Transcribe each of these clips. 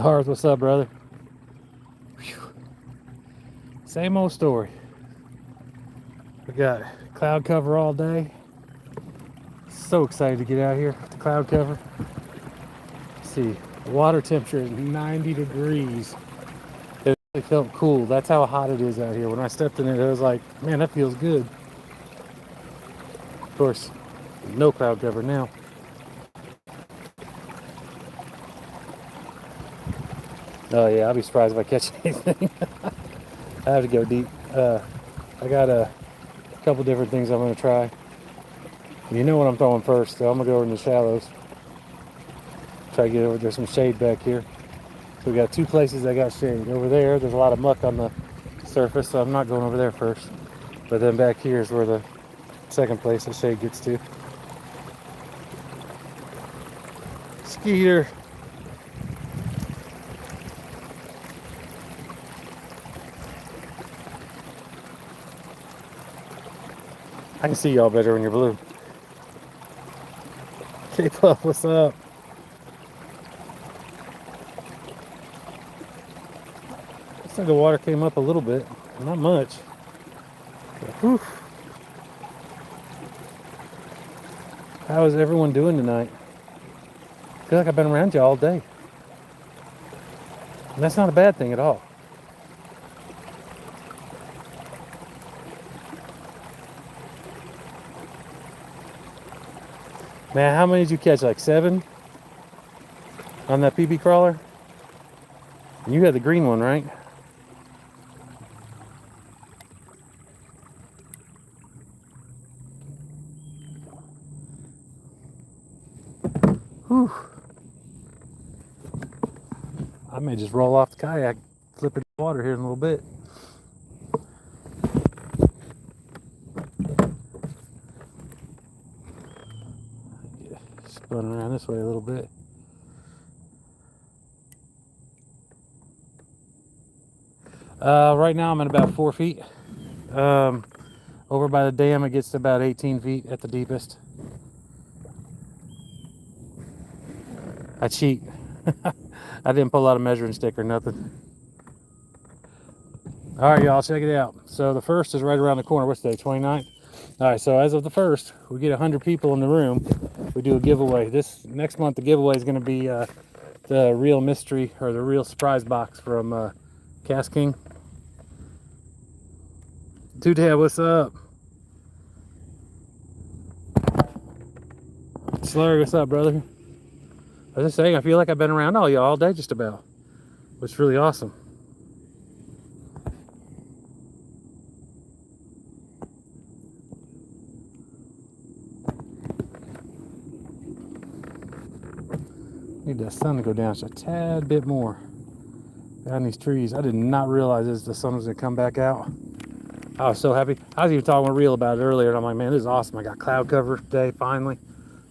Stars, what's up, brother? Whew. Same old story. We got cloud cover all day. So excited to get out here with the cloud cover. Let's see, water temperature is 90 degrees. It really felt cool. That's how hot it is out here. When I stepped in it, I was like, man, that feels good. Of course, no cloud cover now. Oh yeah, I'll be surprised if I catch anything. I have to go deep. I got a couple different things I'm gonna try. You know what I'm throwing first, so I'm gonna go over in the shallows. Try to get over, there's some shade back here. So we got two places that got shade. Over there, there's a lot of muck on the surface, so I'm not going over there first. But then back here is where the second place the shade gets to. Skeeter. I can see y'all better when you're blue. K-Puff, what's up? Looks like the water came up a little bit, not much. Whew. How is everyone doing tonight? I feel like I've been around you all day. And that's not a bad thing at all. Man, how many did you catch? Like 7 on that PB crawler? And you had the green one, right? Whew. I may just roll off the kayak, flip in the water here in a little bit. Spun around this way a little bit. Right now I'm at about 4 feet. Over by the dam it gets to about 18 feet at the deepest. I cheat. I didn't pull out a measuring stick or nothing. All right, y'all, check it out. So the first is right around the corner. What's today, 29th? All right, so as of the first, we get 100 people in the room. We do a giveaway. This next month, the giveaway is going to be the real mystery or the real surprise box from Cast King. Two-Tab, what's up? Slurry, what's up, brother? I was just saying, I feel like I've been around all y'all all day just about, which is really awesome. Need the sun to go down just a tad bit more behind these trees. I did not realize this, the sun was gonna come back out. I was so happy. I was even talking with Real about it earlier, and I'm like, man, this is awesome. I got cloud cover today finally,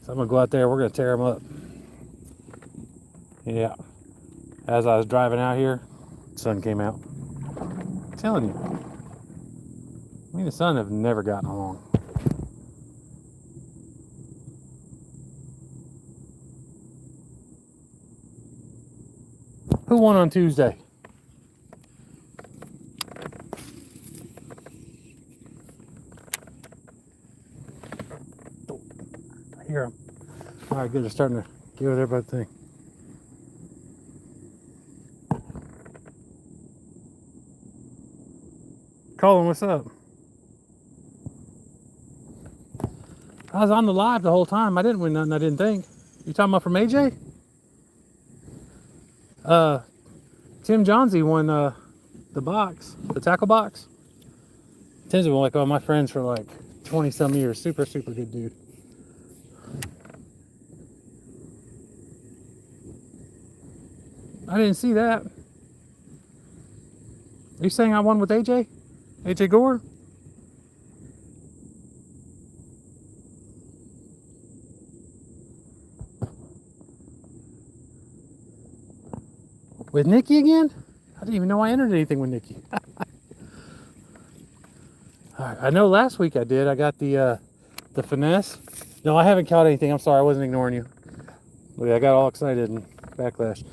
so I'm gonna go out there. We're gonna tear them up. Yeah. As I was driving out here, the sun came out. I'm telling you. I mean, the sun have never gotten along. Who won on Tuesday? I hear them. All right, good. They're starting to get over there by the thing. Colin, what's up? I was on the live the whole time. I didn't win nothing. I didn't think. You talking about from AJ? Tim Johnsy won the box, the tackle box. Tim's been like one of my friends for like 20 some years. Super good dude. I didn't see that. Are you saying I won with AJ? AJ Gore? With Nikki again? I didn't even know I entered anything with Nikki. I know last week I did. I got the finesse. No, I haven't caught anything. I'm sorry, I wasn't ignoring you. Look, I got all excited and backlash.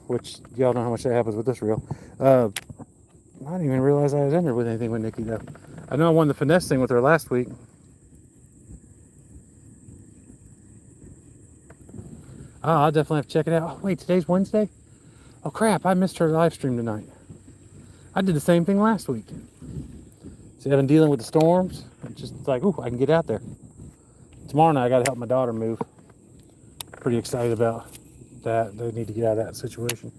Which y'all know how much that happens with this reel. I didn't even realize I was in there with anything with Nikki though. I know I won the finesse thing with her last week. Oh, I'll definitely have to check it out. Oh, wait, today's Wednesday? Oh crap, I missed her live stream tonight. I did the same thing last week. See, I've been dealing with the storms. It's just like, ooh, I can get out there. Tomorrow night I gotta help my daughter move. Pretty excited about that. They need to get out of that situation.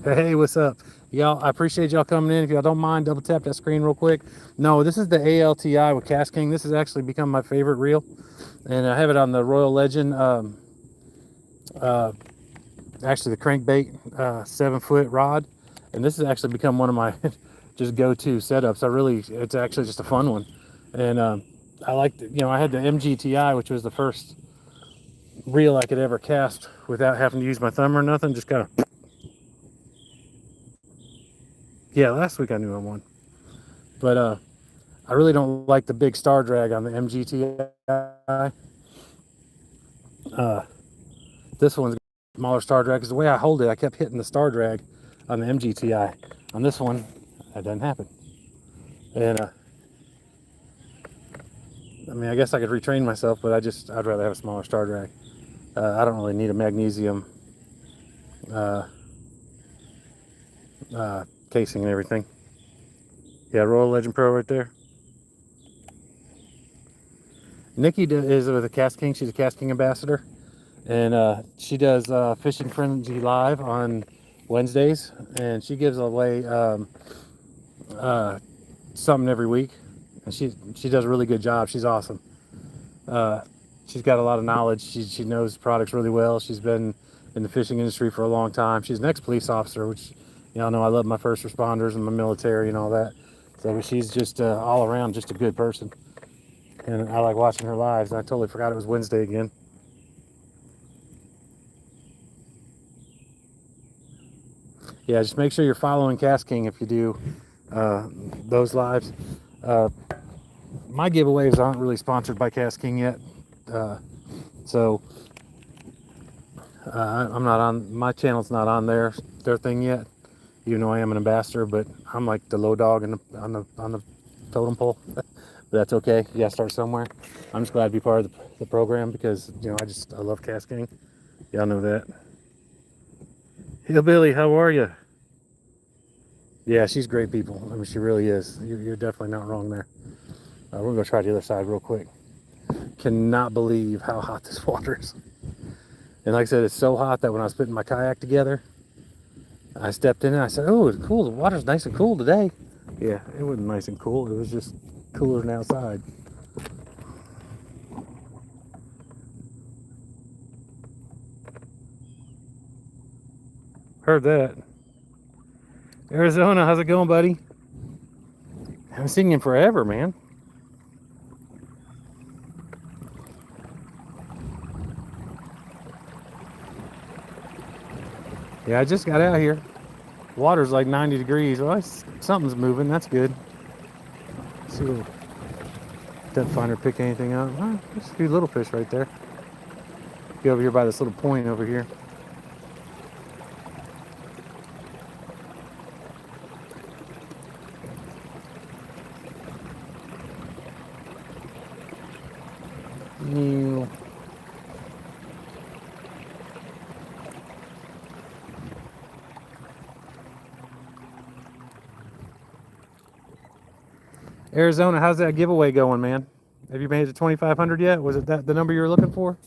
Hey, what's up? Y'all, I appreciate y'all coming in. If y'all don't mind, double tap that screen real quick. No, this is the ALTI with KastKing. This has actually become my favorite reel. And I have it on the Royal Legend. Actually, the crankbait 7-foot rod. And this has actually become one of my just go-to setups. It's actually just a fun one. And I like, I had the MGTI, which was the first reel I could ever cast without having to use my thumb or nothing. Just kind of, yeah, last week I knew I won. But I really don't like the big star drag on the MGTI. This one's smaller star drag because the way I hold it, I kept hitting the star drag on the MGTI. On this one, that doesn't happen. And I mean, I guess I could retrain myself, but I'd rather have a smaller star drag. I don't really need a magnesium casing and everything. Yeah, Royal Legend Pro right there. Nikki is with a KastKing. She's a KastKing ambassador. And she does Fishing Frenzy Live on Wednesdays. And she gives away something every week. And she does a really good job. She's awesome. She's got a lot of knowledge. She knows products really well. She's been in the fishing industry for a long time. She's an ex-police officer, which y'all know I love my first responders and my military and all that. So she's just all around just a good person. And I like watching her lives. And I totally forgot it was Wednesday again. Yeah, just make sure you're following KastKing if you do those lives. My giveaways aren't really sponsored by KastKing yet. So I'm not on, my channel's not on their thing yet, even though I am an ambassador, but I'm like the low dog on the totem pole. But that's okay. You gotta start somewhere. I'm just glad to be part of the program because I love KastKing. Y'all know that. Hillbilly, how are you? Yeah, she's great people. I mean, she really is. You're definitely not wrong there. We're gonna go try the other side real quick. Cannot believe how hot this water is. And like I said, it's so hot that when I was putting my kayak together, I stepped in and I said, oh, it's cool. The water's nice and cool today. Yeah, it wasn't nice and cool. It was just cooler than outside. Heard that. Arizona, how's it going, buddy? I haven't seen you in forever, man. Yeah, I just got out here. Water's like 90 degrees. Well, something's moving. That's good. Let's see if depth finder pick anything up. Oh, there's a few little fish right there. Be over here by this little point over here. New. Arizona, how's that giveaway going, man? Have you made it to 2,500 yet? Was it that the number you were looking for?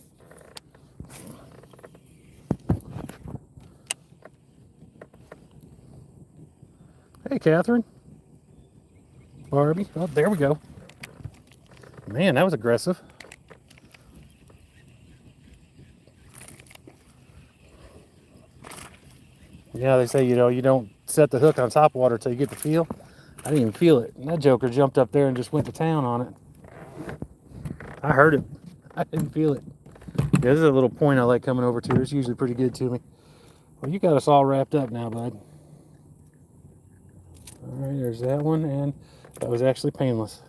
Hey, Catherine. Barbie. Oh, there we go. Man, that was aggressive. Yeah, they say, you don't set the hook on top water till you get the feel. I didn't even feel it. And that joker jumped up there and just went to town on it. I heard it. I didn't feel it. Yeah, this is a little point I like coming over to. It's usually pretty good to me. Well, you got us all wrapped up now, bud. All right, there's that one, and that was actually painless.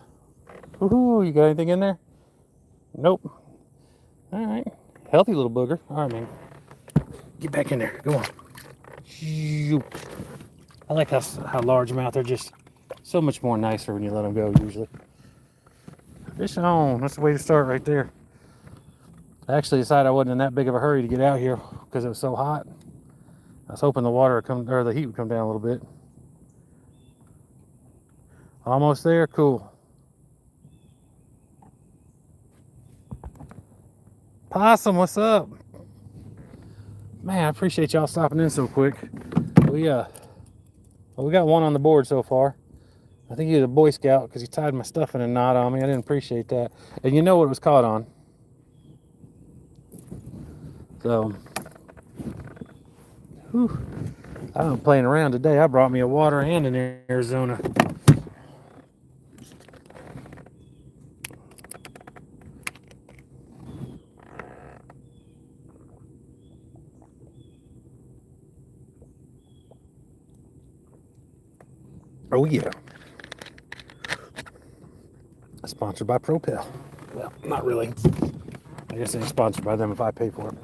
Woohoo! You got anything in there? Nope. All right. Healthy little booger. All right, man. Get back in there. Go on. I like how largemouth, they're just so much more nicer when you let them go usually. Fish on. That's the way to start right there. I actually decided I wasn't in that big of a hurry to get out here because it was so hot. I was hoping the water would come, or the heat would come down a little bit. Almost there. Cool. Possum, what's up? Man, I appreciate y'all stopping in so quick. We got one on the board so far. I think he was a Boy Scout because he tied my stuff in a knot on me. I didn't appreciate that. And you know what it was caught on. So, whew, I'm playing around today. I brought me a water and an Arizona. Oh yeah. Sponsored by Propel. Well, not really. I guess it's sponsored by them if I pay for it.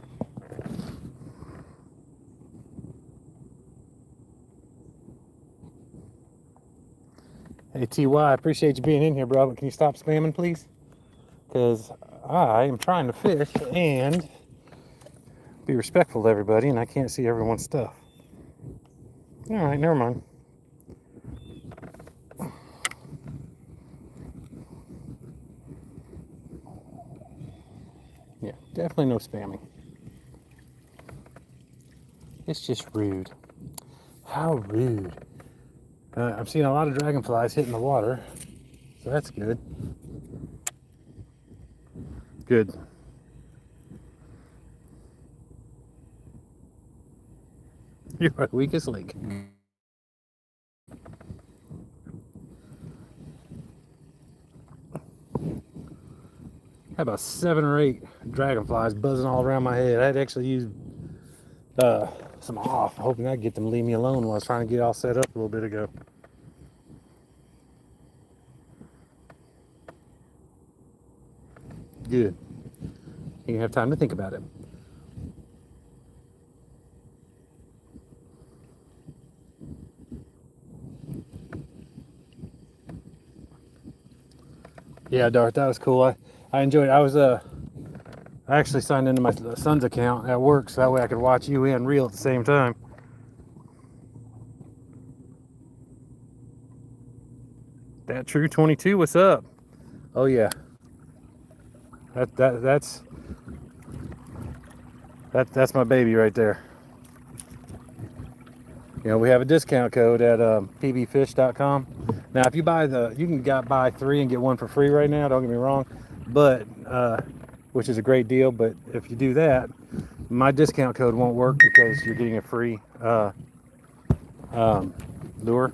Hey TY, I appreciate you being in here, bro, but can you stop spamming, please? Because I am trying to fish and be respectful to everybody, and I can't see everyone's stuff. All right, never mind. Yeah, definitely no spamming. It's just rude. How rude. I'm seeing a lot of dragonflies hitting the water, so that's good. Good. You're our weakest link. Had about 7 or 8 dragonflies buzzing all around my head. I had to actually use some off, hoping I'd get them to leave me alone while I was trying to get all set up a little bit ago. Good. You have time to think about it. Yeah, Darth, that was cool. I enjoyed it. I actually signed into my son's account at work so that way I could watch you and reel at the same time. That True 22, what's up? Oh yeah. That's my baby right there. You know, we have a discount code at pbfish.com. Now, if you buy you can buy 3 and get 1 for free right now. Don't get me wrong, but which is a great deal. But if you do that, my discount code won't work because you're getting a free lure,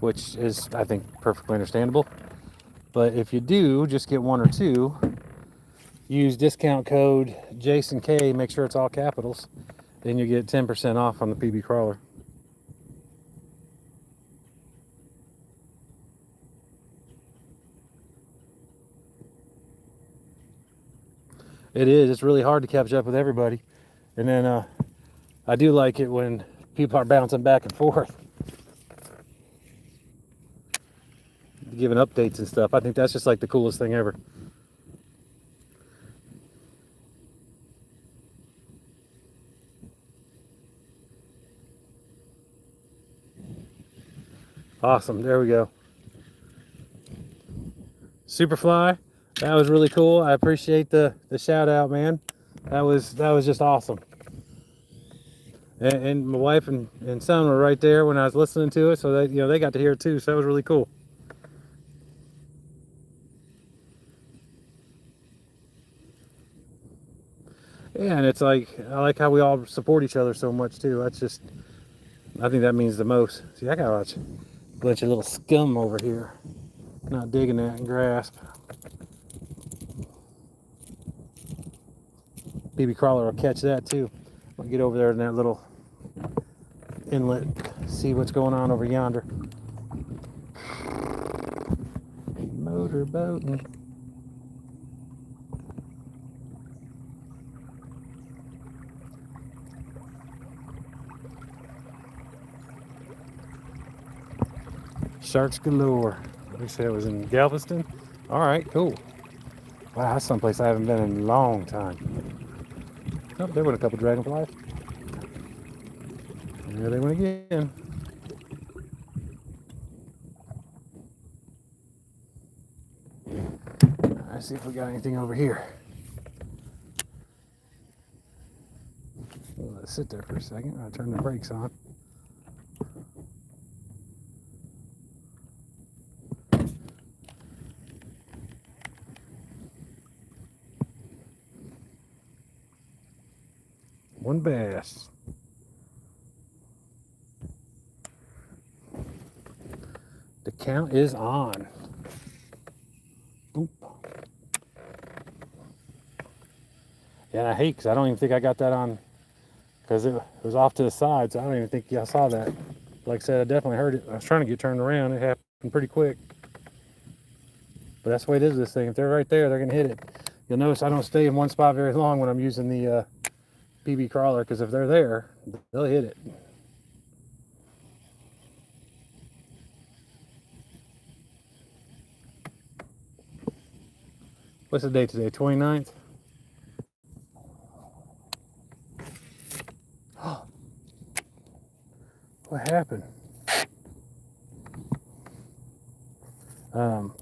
which is, I think, perfectly understandable. But if you do just get 1 or 2, use discount code Jason K. Make sure it's all capitals. Then you get 10% off on the PB crawler. It is. It's really hard to catch up with everybody. And then I do like it when people are bouncing back and forth, giving updates and stuff. I think that's just like the coolest thing ever. Awesome. There we go. Superfly. That was really cool. I appreciate the shout out, man. That was just awesome. And my wife and son were right there when I was listening to it, so they got to hear it too. So that was really cool. Yeah, and it's like I like how we all support each other so much too. That's just, I think that means the most. See, I got a bunch of little scum over here, not digging that and grasp. PB crawler will catch that too. I'll get over there in that little inlet, see what's going on over yonder. Motorboating. Sharks galore. We said it was in Galveston. All right, cool. Wow, that's someplace I haven't been in a long time. Oh, there went a couple dragonflies. There they went again. Let's see if we got anything over here. We'll let it sit there for a second. I'll turn the brakes on. One bass. The count is on. Boop. Yeah, I hate because I don't even think I got that on because it was off to the side, so I don't even think y'all saw that. Like I said, I definitely heard it. I was trying to get turned around. It happened pretty quick. But that's the way it is, this thing. If they're right there, they're going to hit it. You'll notice I don't stay in one spot very long when I'm using the PB crawler, because if they're there, they'll hit it. What's the date today? 29th? What happened? So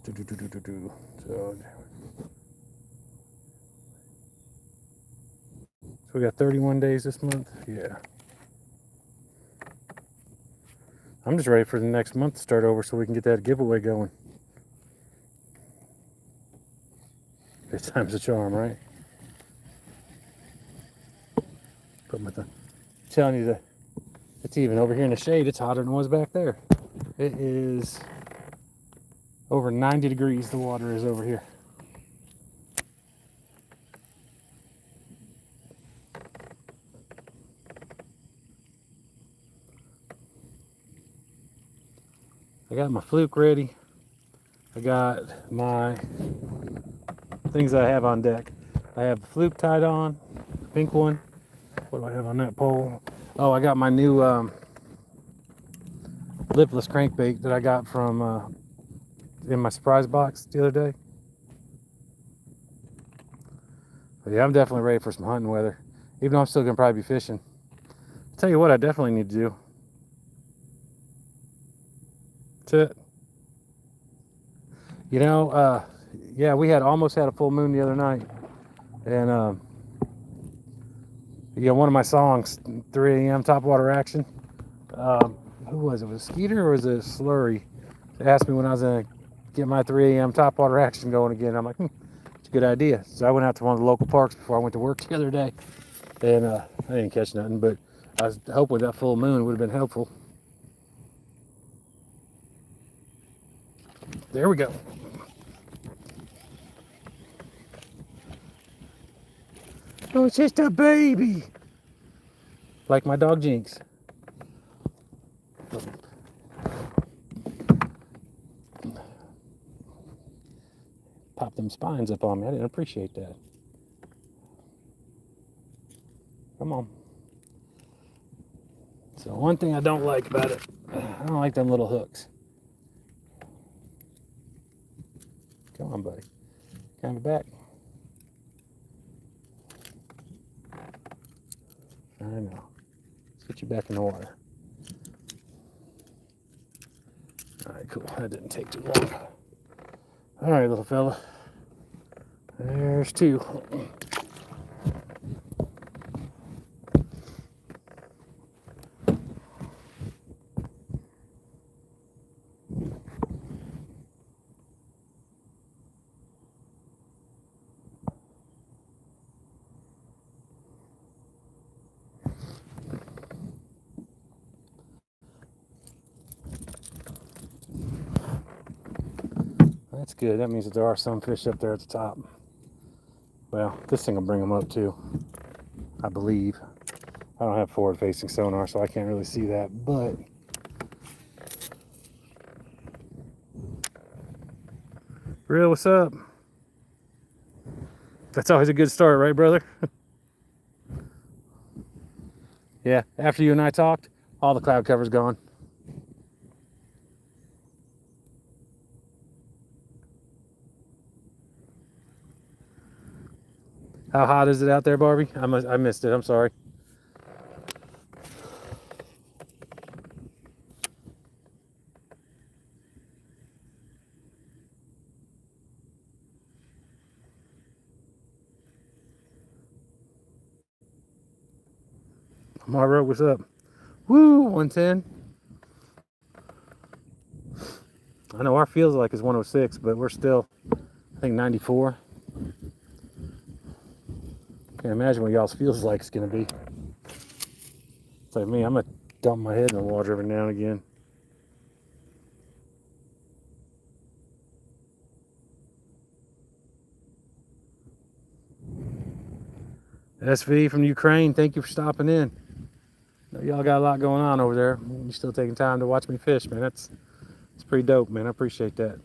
we got 31 days this month? Yeah. I'm just ready for the next month to start over so we can get that giveaway going. Good time's a charm, right? Put my thumb. Telling you that it's even over here in the shade, it's hotter than it was back there. It is over 90 degrees, the water is over here. I got my fluke ready. I got my things that I have on deck. I have the fluke tied on, the pink one. What do I have on that pole? Oh, I got my new lipless crankbait that I got from in my surprise box the other day. But yeah, I'm definitely ready for some hunting weather, even though I'm still gonna probably be fishing. I'll tell you what I definitely need to do. That's it. You know, yeah, we almost had a full moon the other night, and yeah, one of my songs, 3 a.m. Topwater Action. Who was it? Was it Skeeter or was it Slurry? They asked me when I was gonna get my 3 a.m. Topwater Action going again. I'm like, it's a good idea. So I went out to one of the local parks before I went to work the other day, and I didn't catch nothing, but I was hoping that full moon would have been helpful. There we go. Oh, it's just a baby. Like my dog Jinx. Pop them spines up on me. I didn't appreciate that. Come on. So one thing I don't like about it, I don't like them little hooks. Come on, buddy. Coming back. I know. Let's get you back in the water. All right, cool. That didn't take too long. All right, little fella. There's two. That's good. That means that there are some fish up there at the top. Well, this thing will bring them up too, I believe. I don't have forward-facing sonar, so I can't really see that, but Real, what's up? That's always a good start, right, brother? Yeah, after you and I talked, all the cloud cover's gone. How hot is it out there, Barbie? I missed it. I'm sorry. Marvo, what's up? Woo, 110. I know our feels like is 106, but we're still, I think, 94. Can't imagine what y'all's feels like it's gonna be. It's like me, I'm gonna dump my head in the water every now and again. SV from Ukraine, thank you for stopping in. Y'all got a lot going on over there. You're still taking time to watch me fish, man. It's pretty dope, man. I appreciate that.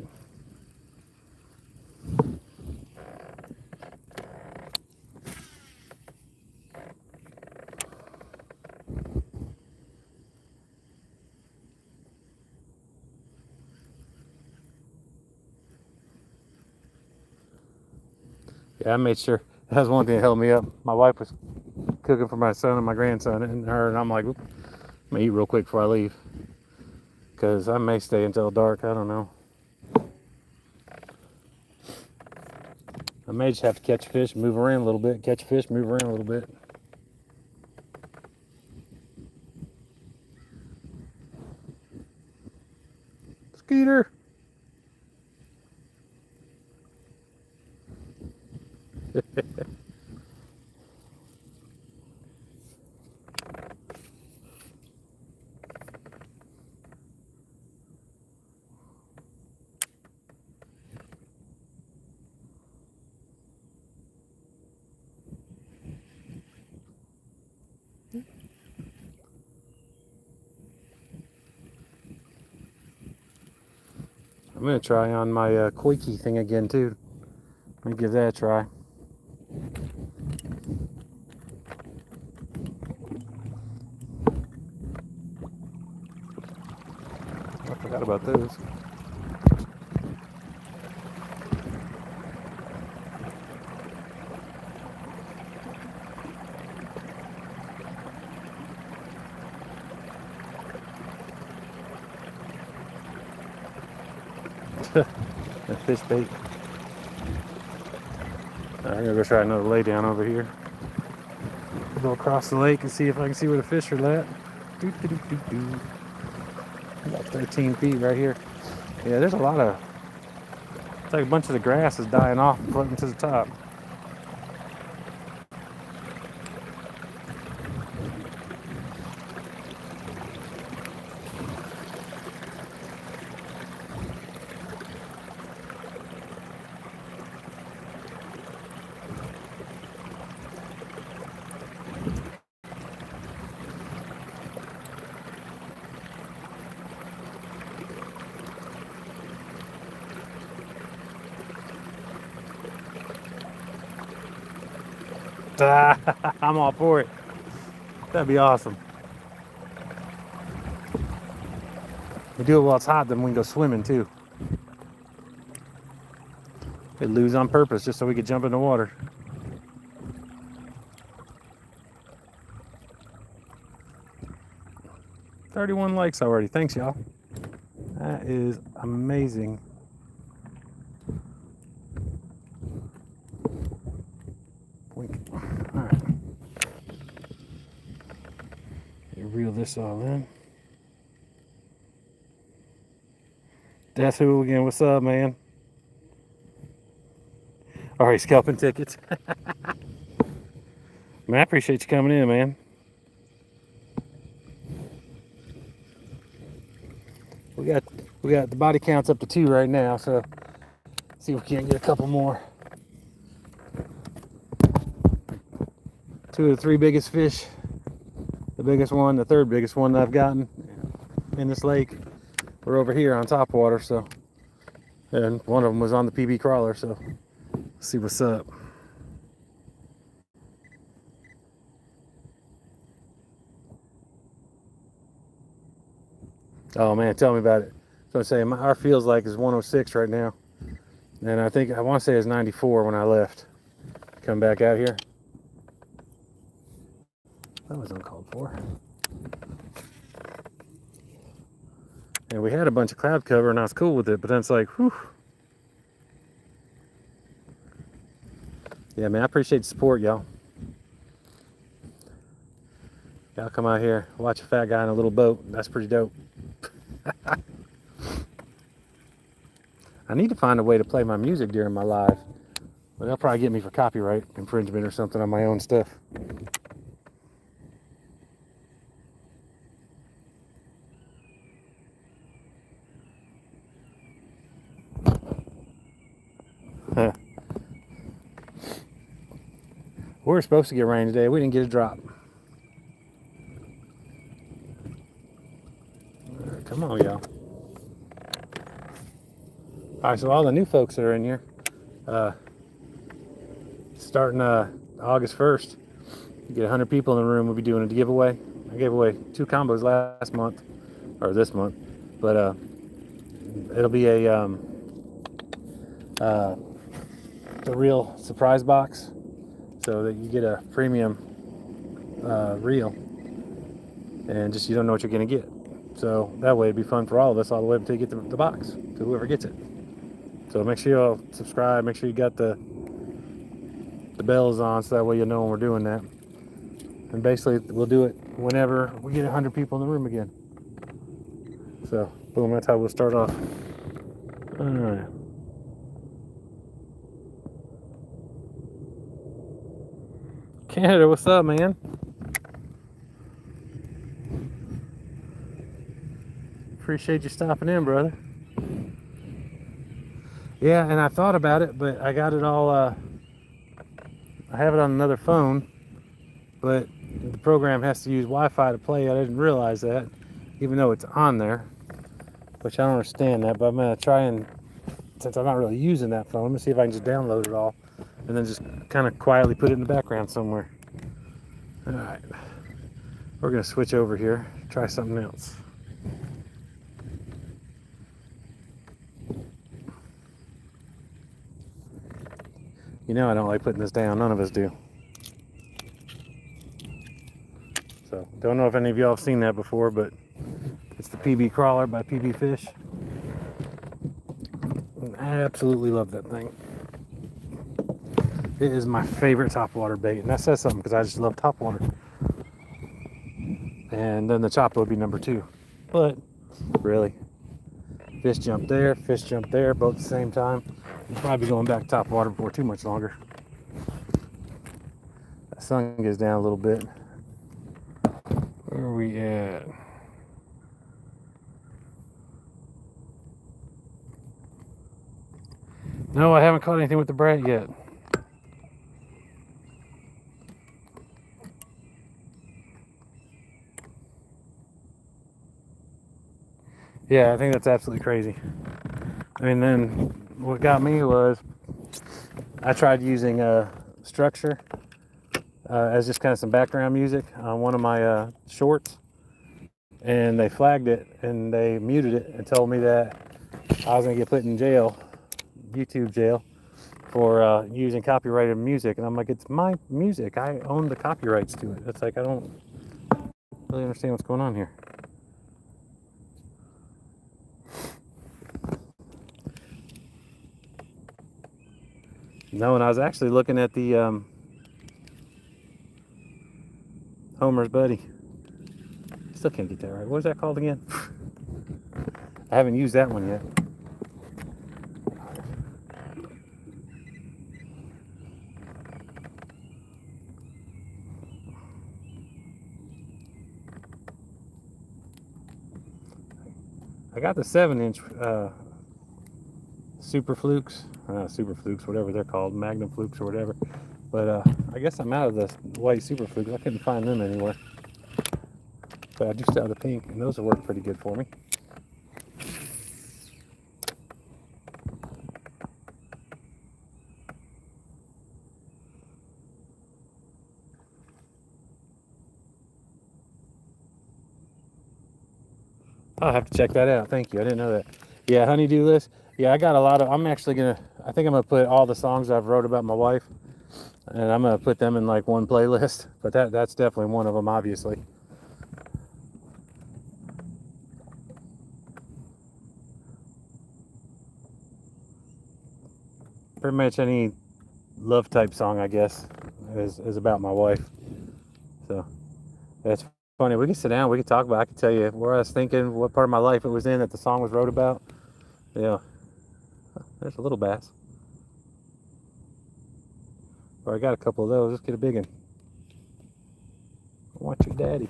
Yeah, I made sure. That was one thing that held me up. My wife was cooking for my son and my grandson and her, and I'm like, I'm gonna eat real quick before I leave, because I may stay until dark. I don't know. I may just have to catch fish, move around a little bit, catch fish, move around a little bit. Skeeter. I'm gonna try on my Koiki thing again too. Let me give that a try. I forgot about those. That fish bait. Right, I'm gonna go try another lay down over here. Go across the lake and see if I can see where the fish are at. About 13 feet right here. Yeah, there's a lot of. It's like a bunch of the grass is dying off and floating to the top. I'm all for it. That'd be awesome. We do it while it's hot, then we can go swimming too. They lose on purpose just so we could jump in the water. $31 likes already. Thanks, y'all. That is amazing. All right. Reel this all in. Death Hooligan, what's up, man? All right, scalping tickets. Man, I appreciate you coming in, man. We got the body counts up to 2 right now, so see if we can't get a couple more. 2 of the 3 biggest fish. The biggest one, the 3rd biggest one that I've gotten in this lake. We're over here on top water, so, and one of them was on the PB crawler, so let's see what's up. Oh man, tell me about it. So I'm saying our feels like is 106 right now, and I think I want to say it's 94 when I left. come back out here. That was uncalled for. And we had a bunch of cloud cover and I was cool with it, but then it's like, whew. Yeah, man, I appreciate the support, y'all. Y'all come out here, watch a fat guy in a little boat. That's pretty dope. I need to find a way to play my music during my live. But they'll probably get me for copyright infringement or something on my own stuff. We were supposed to get rain today. We didn't get a drop. Come on, y'all. All right, so all the new folks that are in here, starting August 1st, you get 100 people in the room. We'll be doing a giveaway. I gave away 2 combos last month, or this month, but it'll be a the real surprise box, so that you get a premium reel, and just you don't know what you're gonna get. So that way it'd be fun for all of us all the way until you get the box to whoever gets it. So make sure you subscribe. Make sure you got the bells on, so that way you'll know when we're doing that. And basically, we'll do it whenever we get 100 people in the room again. So, boom, that's how we'll start off. All right. Canada, what's up, man? Appreciate you stopping in, brother. Yeah, and I thought about it, but I got it all, I have it on another phone, but the program has to use Wi-Fi to play. I didn't realize that, even though it's on there, which I don't understand that, but I'm going to try and, since I'm not really using that phone, let me see if I can just download it all, and then just kind of quietly put it in the background somewhere. All right, we're going to switch over here, try something else. You know I don't like putting this down. None of us do. So, don't know if any of y'all have seen that before, but it's the PB Crawler by PB Fish. I absolutely love that thing. It is my favorite topwater bait, and that says something because I just love topwater. And then the chopper would be number 2. But, really, fish jump there, both at the same time. We'll probably be going back topwater before too much longer. The sun goes down a little bit. Where are we at? No, I haven't caught anything with the brat yet. Yeah, I think that's absolutely crazy. And then what got me was I tried using Structure as just kind of some background music on one of my shorts, and they flagged it and they muted it and told me that I was going to get put in jail, YouTube jail, for using copyrighted music. And I'm like, it's my music. I own the copyrights to it. It's like, I don't really understand what's going on here. No, and I was actually looking at the Homer's Buddy. Still can't get that right. What is that called again? I haven't used that one yet. I got the 7-inch Super Flukes, whatever they're called, Magnum Flukes or whatever. But I guess I'm out of the white Super Flukes. I couldn't find them anywhere. But I do still have the pink, and those have worked pretty good for me. I'll have to check that out. Thank you. I didn't know that. Yeah, honeydew list. Yeah, I got a lot of. I think I'm gonna put all the songs I've wrote about my wife And I'm gonna put them in like one playlist, but that's definitely one of them, obviously. Pretty much any love type song, I guess, is about my wife. So it's funny. We can sit down, we can talk about it. I can tell you where I was thinking, what part of my life it was in that the song was wrote about. Yeah, there's a little bass. Or I got a couple of those. Let's get a big one. I want your daddy.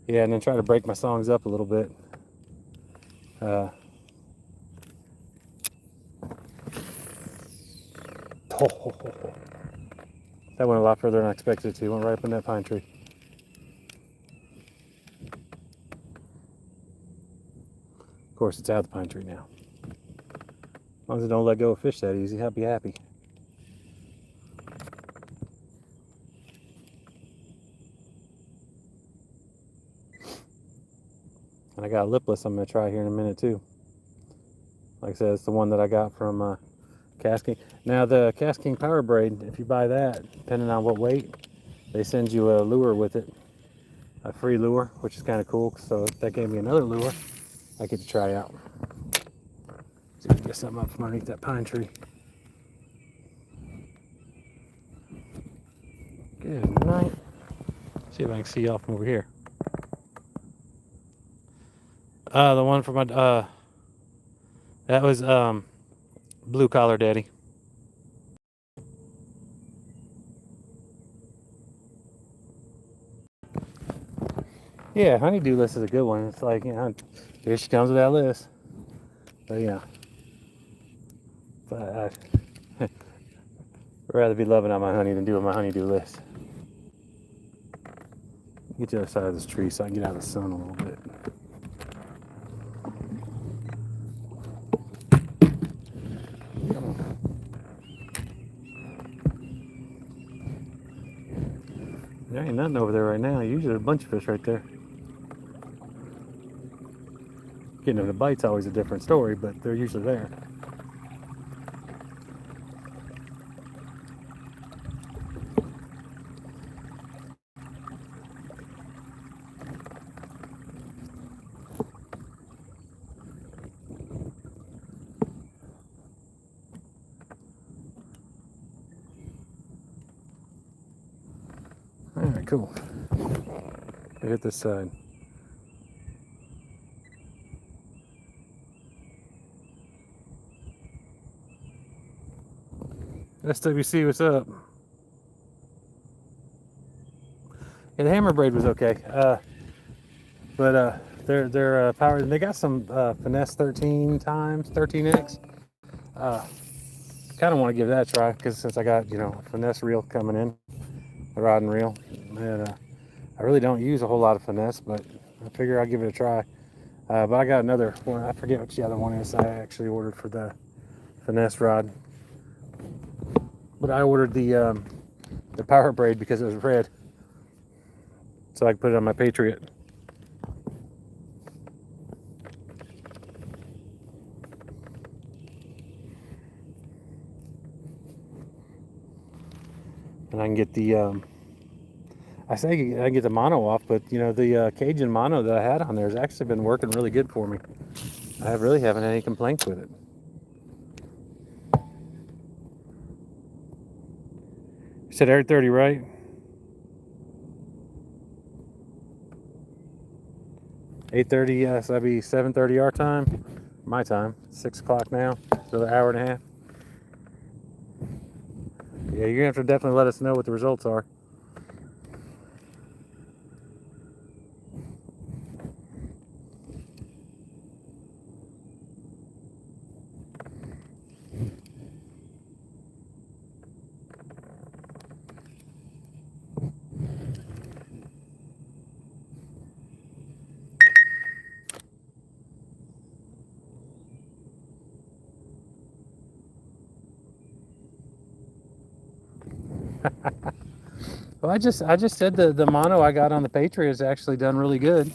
Yeah, and then try to break my songs up a little bit. That went a lot further than I expected it to. Went right up in that pine tree. Of course, it's out of the pine tree now. As long as it don't let go of fish that easy, I'll be happy. And I got a lipless I'm going to try here in a minute too. Like I said, it's the one that I got from KastKing. Now the KastKing Power Braid, if you buy that, depending on what weight, they send you a lure with it. A free lure, which is kind of cool. So that gave me another lure I get to try out. See if we can get something up from underneath that pine tree. Good night. See if I can see y'all from over here. The one from my that was Blue Collar Daddy. Yeah, honeydew list is a good one. It's like, you know, here she comes with that list. But yeah, but I'd rather be loving on my honey than doing my honeydew list. Get to the other side of this tree so I can get out of the sun a little bit. There ain't nothing over there right now. Usually there's a bunch of fish right there. Getting them to bite's always a different story, but they're usually there. Alright, cool. I hit this side. SWC, what's up? Yeah, the hammer braid was okay. But they're powered. They got some finesse 13 times 13x. Kind of want to give that a try because since I got, you know, a finesse reel coming in, the rod and reel, and I really don't use a whole lot of finesse, but I figure I'll give it a try. But I got another one. I forget what the other one is. I actually ordered for the finesse rod, but I ordered the power braid because it was red, so I could put it on my Patriot. And I can get the I say I can get the mono off, but you know, the Cajun mono that I had on there has actually been working really good for me. I really haven't had any complaints with it. You said 8:30, right? $8:30, so that'd be 7:30 our time, my time. 6 o'clock now, so an hour and a half. Yeah, you're gonna have to definitely let us know what the results are. Well, I just said the mono I got on the Patriot has actually done really good.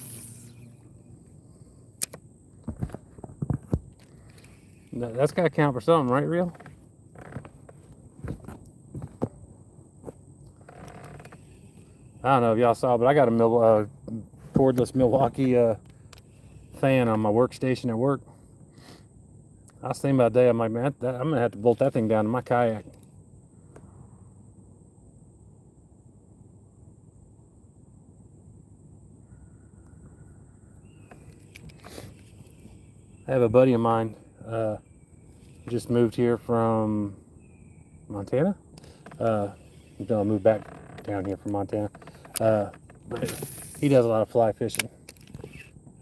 That's got to count for something, right, Real? I don't know if y'all saw, but I got a cordless Milwaukee fan on my workstation at work. I was thinking about that day. I'm like, man, I'm going to have to bolt that thing down to my kayak. I have a buddy of mine just moved here from Montana. No, moved back down here from Montana. But he does a lot of fly fishing.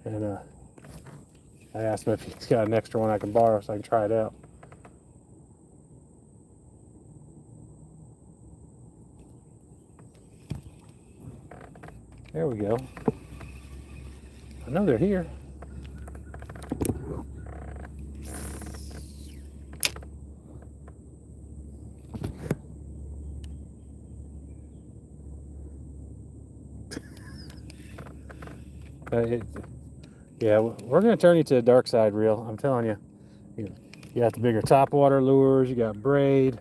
And I asked him if he's got an extra one I can borrow so I can try it out. There we go. I know they're here. Yeah, we're going to turn you to the dark side, Reel. I'm telling you. You got the bigger topwater lures. You got braid.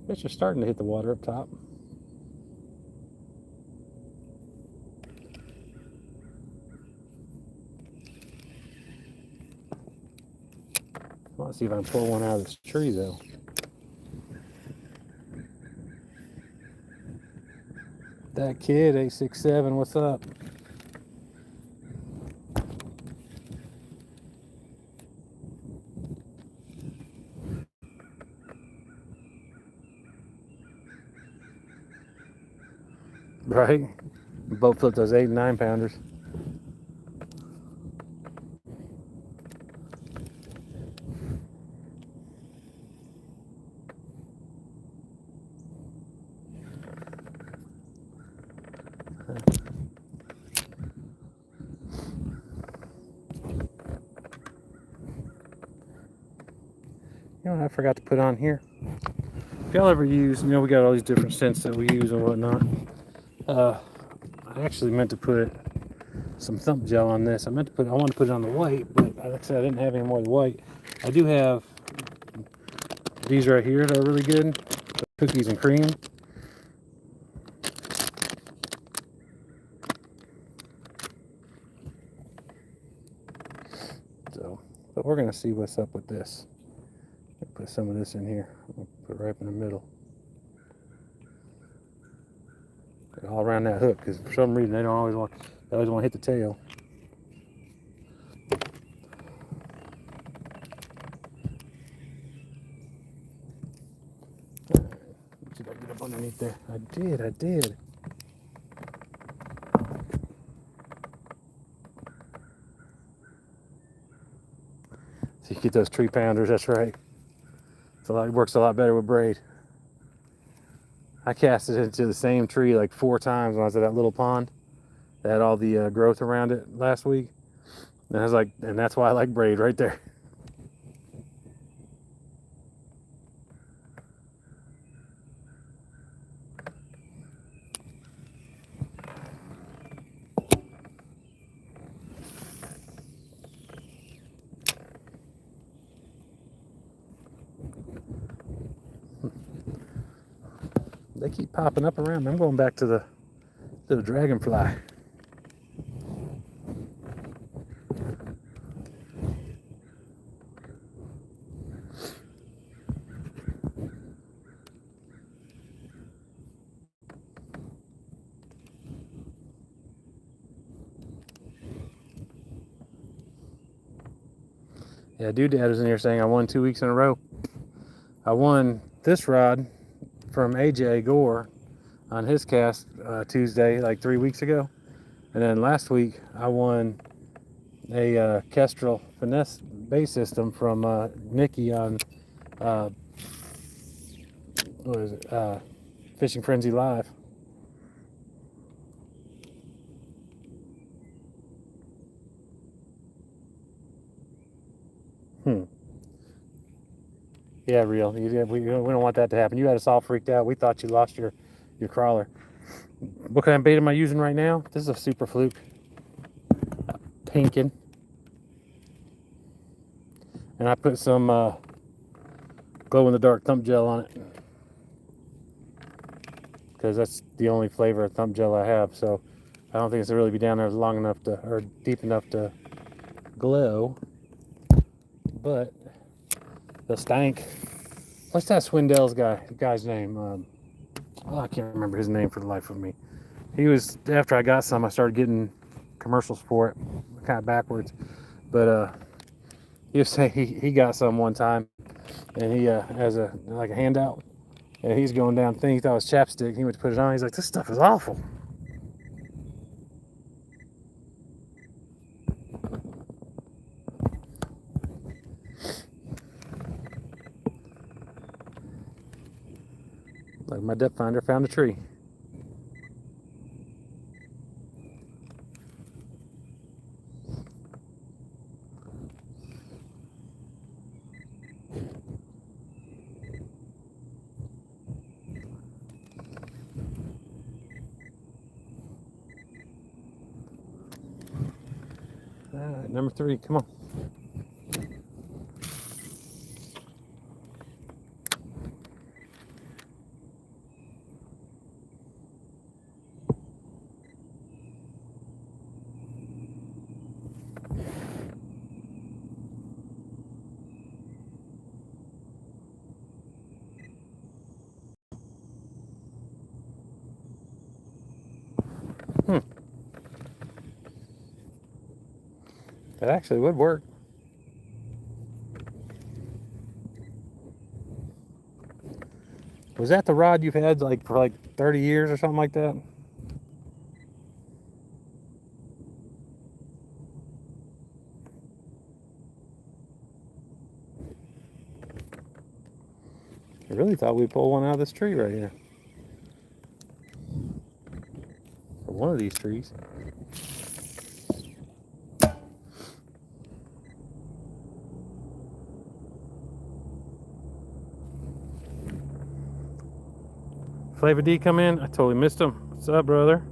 Fish are starting to hit the water up top. Let's see if I can pull one out of this tree, though. That kid, 867, what's up? Right? Boat flipped those 8 and 9 pounders. You know what I forgot to put on here? If y'all ever use, we got all these different scents that we use and whatnot. I actually meant to put some thump gel on this. I want to put it on the white, but like I said, I didn't have any more of the white. I do have these right here that are really good. The cookies and cream. So, but we're gonna see what's up with this. Put some of this in here. I'll put it right in the middle. All around that hook, because for some reason they always want to hit the tail. Let's see if I can get up underneath there. I did. So you get those 3 pounders, that's right. It works a lot better with braid. I cast it into the same tree like 4 times when I was at that little pond that had all the growth around it last week. And I was like, and that's why I like braid right there. They keep popping up around me. I'm going back to the little dragonfly. Yeah, Doodad was in here saying I won 2 weeks in a row. I won this rod from AJ Gore on his cast Tuesday, like 3 weeks ago. And then last week, I won a Kestrel Finesse base system from Nikki on, what is it, Fishing Frenzy Live. Yeah, Real. We don't want that to happen. You had us all freaked out. We thought you lost your your crawler. What kind of bait am I using right now? This is a Super Fluke Pinkin. And I put some glow-in-the-dark thump gel on it, because that's the only flavor of thump gel I have. So I don't think it's really be down there long enough to, or deep enough to glow. But the stank. What's that Swindell's guy's name? I can't remember his name for the life of me. He was, after I got some, I started getting commercials for it, kind of backwards. But he was saying he got some one time, and he as a handout, and he's going down thing. He thought it was chapstick. He went to put it on. He's like, this stuff is awful. Like my depth finder found a tree. All right, number 3, come on. That actually would work. Was that the rod you've had for 30 years or something like that? I really thought we'd pull one out of this tree right here. Or one of these trees. Flavor D come in. I totally missed him. What's up, brother?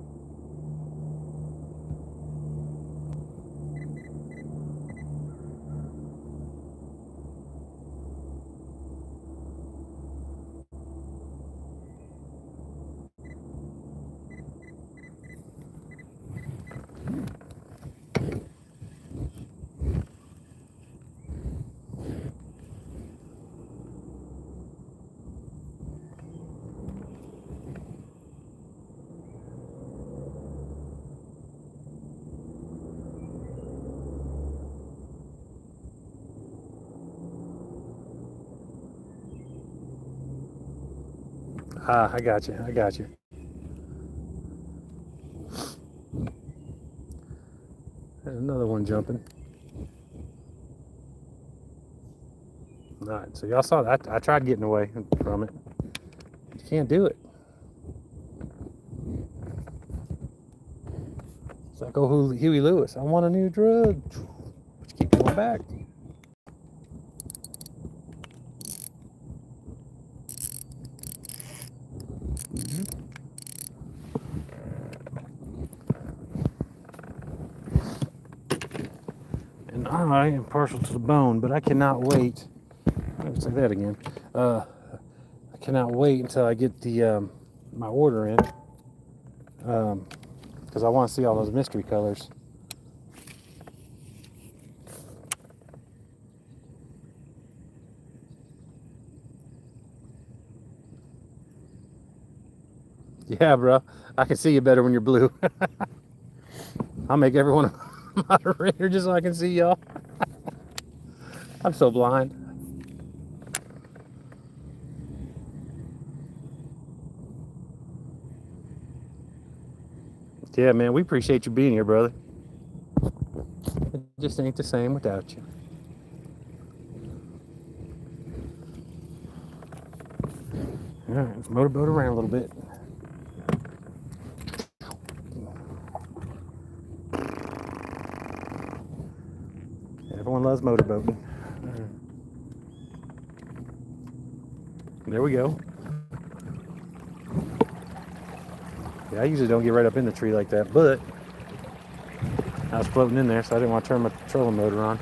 Ah, I got you. I got you. There's another one jumping. All right, so y'all saw that. I tried getting away from it. You can't do it. It's like, oh, Huey Lewis, I want a new drug. But you keep going back. And I am partial to the bone, but I cannot wait. Let's say that again. I cannot wait until I get the my order in, because I want to see all those mystery colors. Yeah, bro. I can see you better when you're blue. I'll make everyone a moderator just so I can see y'all. I'm so blind. Yeah, man, we appreciate you being here, brother. It just ain't the same without you. All right, let's motorboat around a little bit. Everyone loves motorboating. There we go. Yeah, I usually don't get right up in the tree like that, but I was floating in there, so I didn't want to turn my trolling motor on.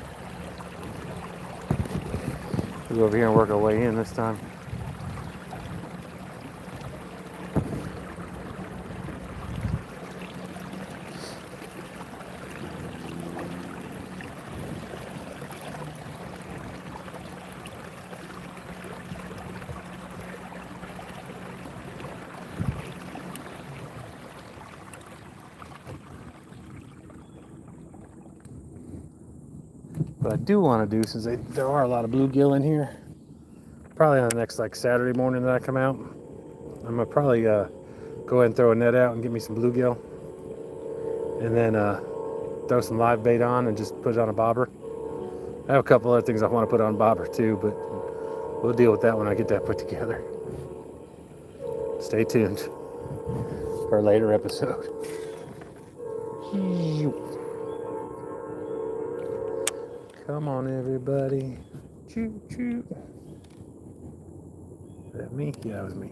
We'll go over here and work our way in this time. What I do want to do, since there are a lot of bluegill in here, probably on the next like Saturday morning that I come out, I'm gonna probably go ahead and throw a net out and get me some bluegill, and then throw some live bait on and just put it on a bobber. I have a couple other things I want to put on bobber too, but we'll deal with that when I get that put together. Stay tuned for a later episode. Come on, everybody. Choo choo. Is that me? Yeah, it was me.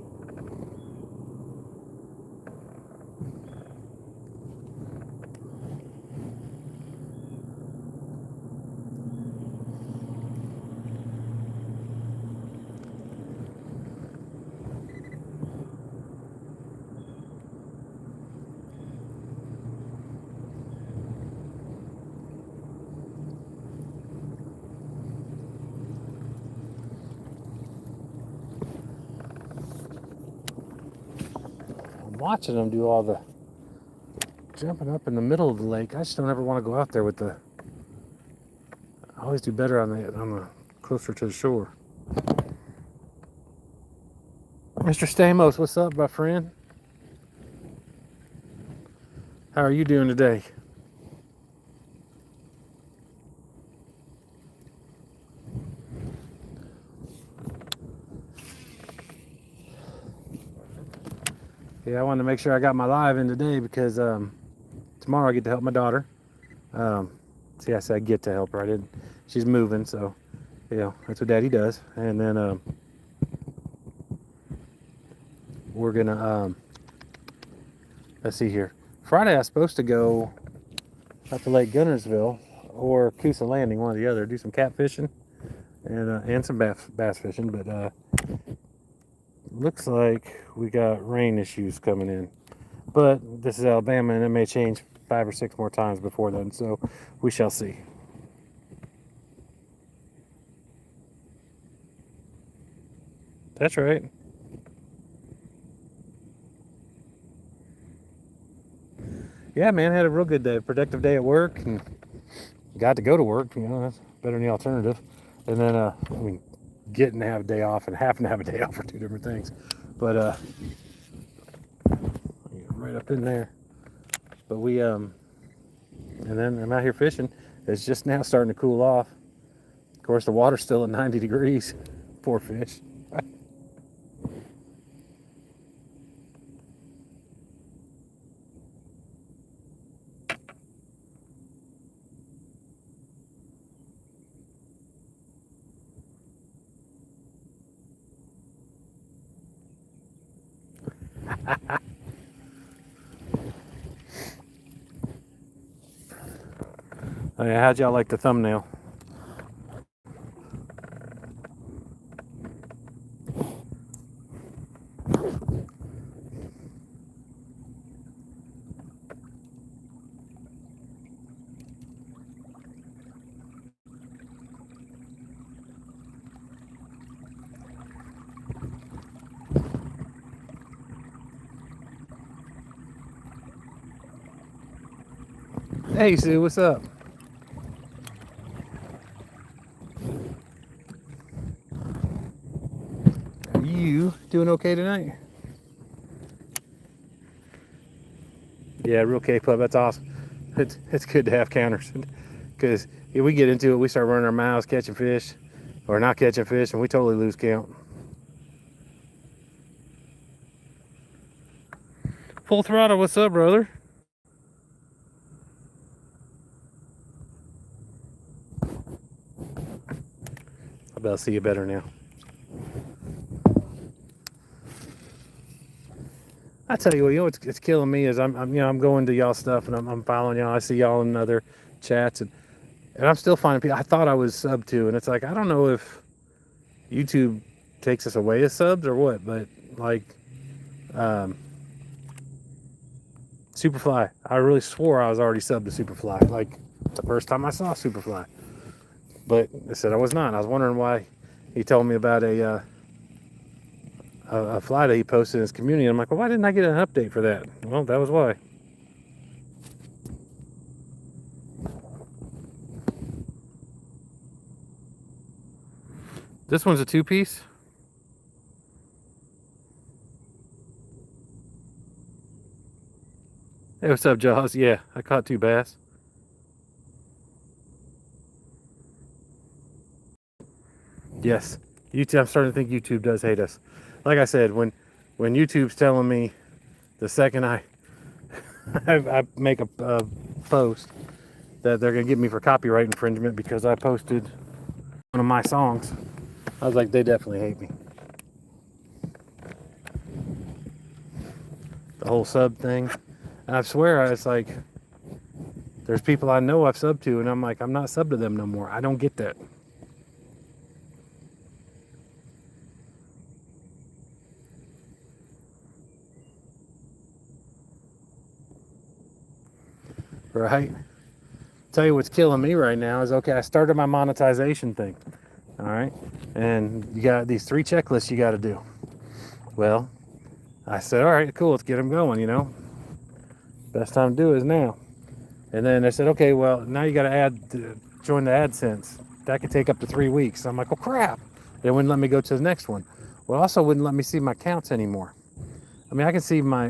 I'm watching them do all the jumping up in the middle of the lake. I just don't ever want to go out there with the. I always do better on the closer to the shore. Mr. Stamos, what's up, my friend? How are you doing today? Yeah, I wanted to make sure I got my live in today because tomorrow I get to help my daughter. See, I said I get to help her. I didn't. She's moving, so that's what Daddy does. And then we're gonna let's see here. Friday I was supposed to go up to Lake Gunnersville or Coosa Landing, one or the other, do some catfishing and some bass fishing, but looks like we got rain issues coming in. But this is Alabama, and it may change 5 or 6 more times before then, so we shall see. That's right. Yeah, man, had a real good day, productive day at work, and got to go to work. That's better than the alternative. And then, I mean, getting to have a day off and having to have a day off are two different things. But right up in there. But we and then I'm out here fishing. It's just now starting to cool off. Of course, the water's still at 90 degrees. Poor fish. Oh, yeah, how'd y'all like the thumbnail? Hey, Sue, what's up? Are you doing okay tonight? Yeah, real K-Pub, that's awesome. It's good to have counters because if we get into it, we start running our mouths catching fish or not catching fish, and we totally lose count. Full throttle, what's up, brother? I bet I'll see you better now. I tell you what, it's killing me is I'm going to y'all stuff and I'm following y'all. I see y'all in other chats and I'm still finding people I thought I was sub to, and it's like I don't know if YouTube takes us away as subs or what, but like um, Superfly, I really swore I was already subbed to Superfly, like the first time I saw Superfly, but it said I was not. I was wondering why. He told me about a fly that he posted in his community. I'm like, well, why didn't I get an update for that? Well, that was why. This one's a 2-piece. Hey, what's up, Jaws? Yeah, I caught 2 bass. Yes, YouTube. I'm starting to think YouTube does hate us. Like I said, when YouTube's telling me the second I I make a post that they're gonna get me for copyright infringement because I posted one of my songs, I was like, they definitely hate me. The whole sub thing, and I swear it's like there's people I know I've subbed to, and I'm like, I'm not subbed to them no more. I don't get that. Right? Tell you what's killing me right now is, okay, I started my monetization thing. All right, and you got these 3 checklists you got to do. Well, I said, all right, cool, let's get them going. Best time to do it is now. And then they said, okay, well, now you got to join the AdSense. That could take up to 3 weeks. I'm like, oh crap! They wouldn't let me go to the next one. Well, also wouldn't let me see my counts anymore. I mean, I can see my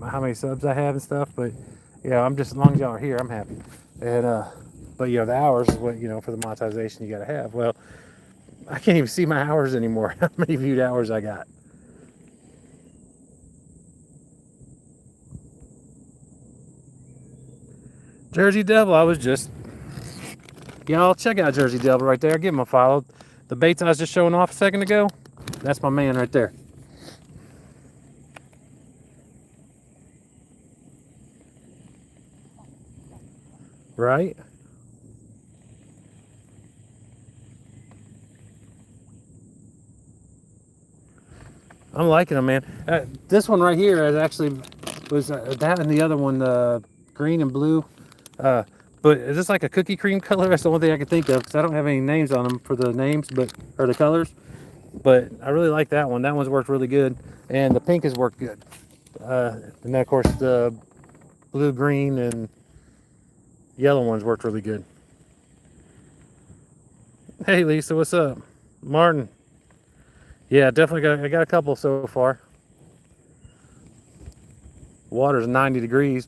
how many subs I have and stuff, but yeah, I'm just, as long as y'all are here, I'm happy. And but the hours is what for the monetization you got to have. Well, I can't even see my hours anymore. How many viewed hours I got? Jersey Devil, I was just, y'all check out Jersey Devil right there. Give him a follow. The baits I was just showing off a second ago, that's my man right there. Right? I'm liking them, man. This one right here is actually was that and the other one, green and blue. But is this like a cookie cream color? That's the only thing I can think of because I don't have any names on them for the names, or the colors. But I really like that one. That one's worked really good, and the pink has worked good. And then of course the blue, green, and yellow ones worked really good. Hey Lisa, what's up? Martin. Yeah, definitely I got a couple so far. Water's 90 degrees.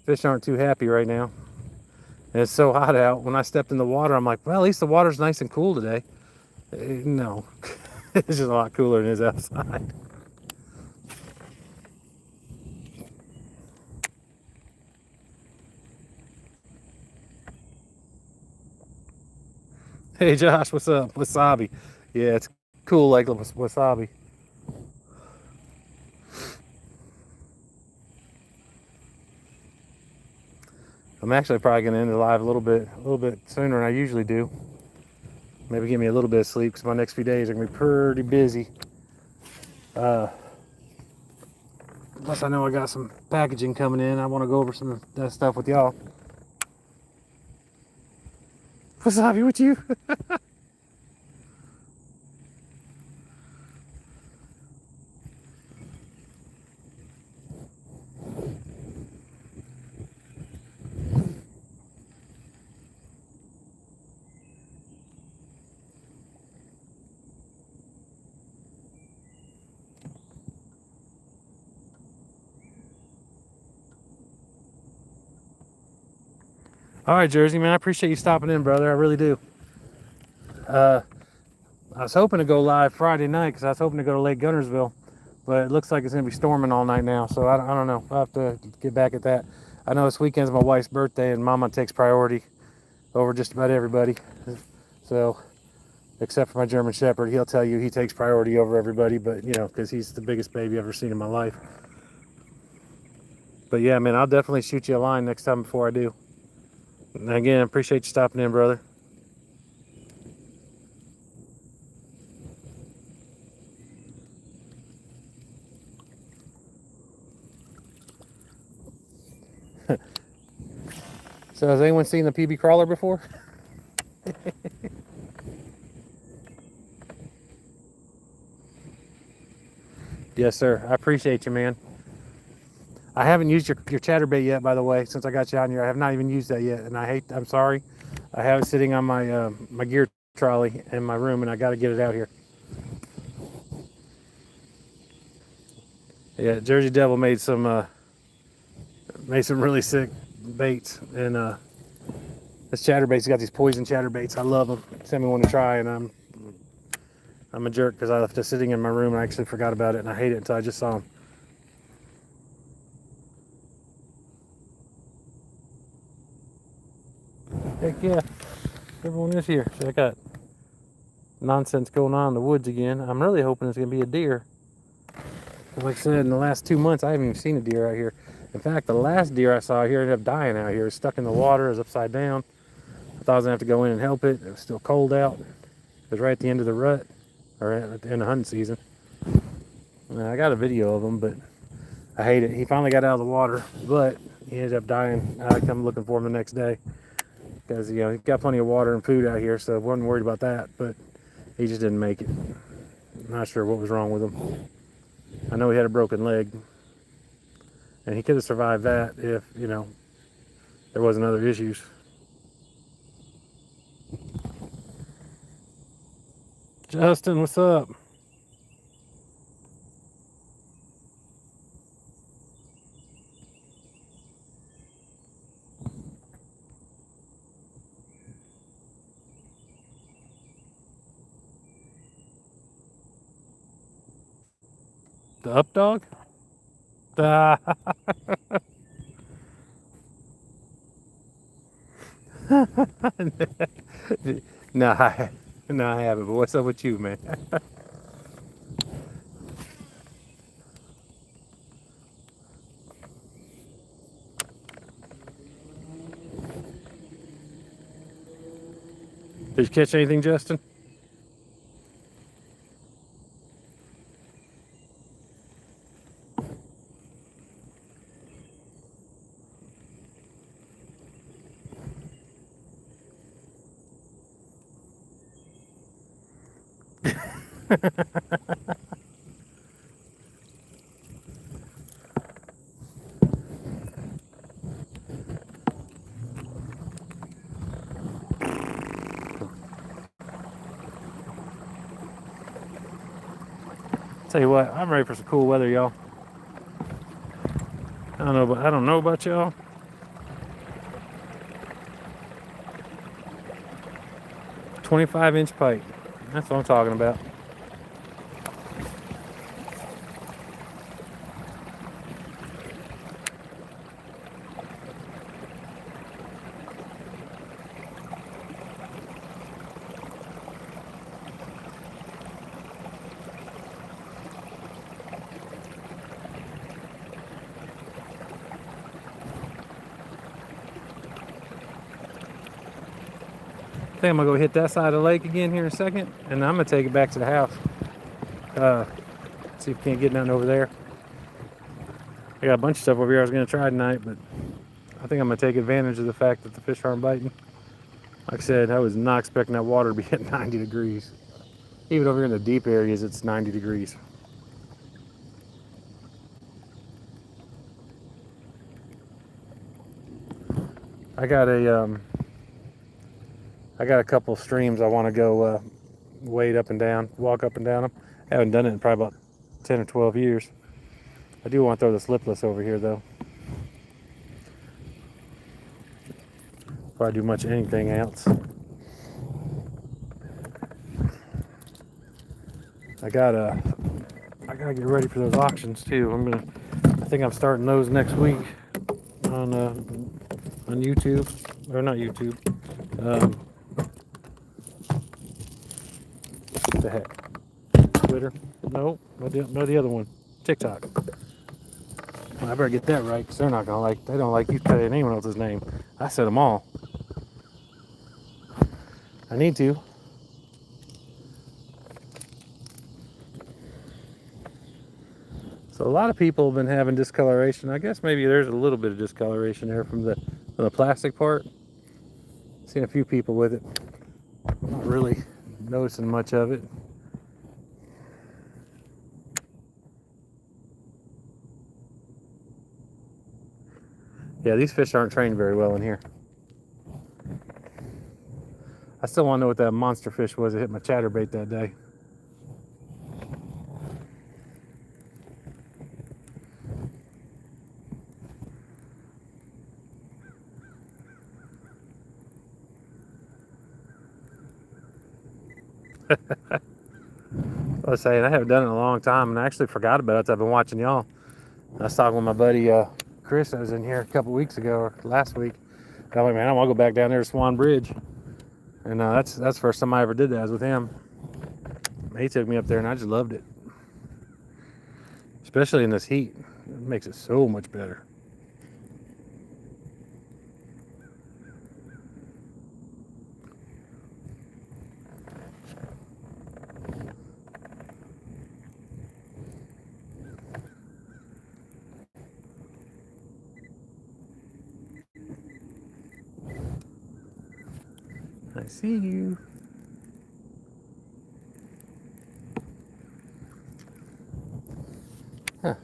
Fish aren't too happy right now. And it's so hot out. When I stepped in the water, I'm like, well, at least the water's nice and cool today. No, it's just a lot cooler than it is outside. Hey Josh, what's up? Wasabi. Yeah, it's cool like wasabi. I'm actually probably gonna end the live a little bit sooner than I usually do. Maybe give me a little bit of sleep because my next few days are gonna be pretty busy. Plus, I know I got some packaging coming in. I want to go over some of that stuff with y'all. Wasabi with you? All right, Jersey, man, I appreciate you stopping in, brother. I really do. I was hoping to go live Friday night because I was hoping to go to Lake Gunnersville, but it looks like it's going to be storming all night now, so I don't know. I'll have to get back at that. I know this weekend's my wife's birthday, and Mama takes priority over just about everybody. So, except for my German Shepherd, he'll tell you he takes priority over everybody, but, because he's the biggest baby I've ever seen in my life. But yeah, man, I'll definitely shoot you a line next time before I do. And again, appreciate you stopping in, brother. So has anyone seen the PB crawler before? Yes, sir. I appreciate you, man. I haven't used your chatterbait yet, by the way, since I got you on here. I have not even used that yet, and I'm sorry. I have it sitting on my my gear trolley in my room, and I got to get it out here. Yeah, Jersey Devil made some really sick baits, and this chatterbait's got these poison chatterbaits. I love them. Sent me one to try, and I'm a jerk because I left it sitting in my room and I actually forgot about it, and I hate it until I just saw them. Heck yeah, everyone is here. So I got nonsense going on in the woods again. I'm really hoping it's gonna be a deer. Like I said, in the last 2 months, I haven't even seen a deer out here. In fact, the last deer I saw here ended up dying out here. It was stuck in the water, it was upside down. I thought I was gonna have to go in and help it. It was still cold out. It was right at the end of the rut, or at the end of hunting season. And I got a video of him, but I hate it. He finally got out of the water, but he ended up dying. I come looking for him the next day because he got plenty of water and food out here, so I wasn't worried about that. But he just didn't make it. I'm not sure what was wrong with him. I know he had a broken leg, and he could have survived that if there wasn't other issues. Justin, what's up? The up dog? No, I haven't. But what's up with you, man? Did you catch anything, Justin? Tell you what, I'm ready for some cool weather, y'all. I don't know about y'all. "25-inch pike." That's what I'm talking about. I think I'm gonna go hit that side of the lake again here in a second, and I'm gonna take it back to the house. See if we can't get nothing over there. I got a bunch of stuff over here I was gonna try tonight, but I think I'm gonna take advantage of the fact that the fish aren't biting. Like I said, I was not expecting that water to be at 90 degrees. Even over here in the deep areas, it's 90 degrees. I got a couple streams I want to go wade up and down, walk up and down them. I haven't done it in probably about 10 or 12 years. I do want to throw the slipless over here though. Before I do much anything else. I gotta get ready for those auctions too. I think I'm starting those next week on YouTube, or not YouTube. What the heck? Twitter? No, not the other one. TikTok. I better get that right because they're not gonna like. They don't like you saying anyone else's name. I said them all. I need to. So a lot of people have been having discoloration. I guess maybe there's a little bit of discoloration there from the plastic part. Seen a few people with it. Not really noticing much of it. Yeah, these fish aren't trained very well in here. I still want to know what that monster fish was that hit my chatterbait that day. I was saying I haven't done it in a long time, and I actually forgot about it. I've been watching y'all. I was talking with my buddy Chris. I was in here a couple weeks ago or last week. I'm like, man, I want to go back down there to Swan Bridge, and that's the first time I ever did that. Was with him. He took me up there, and I just loved it, especially in this heat. It makes it so much better. I see you. Huh.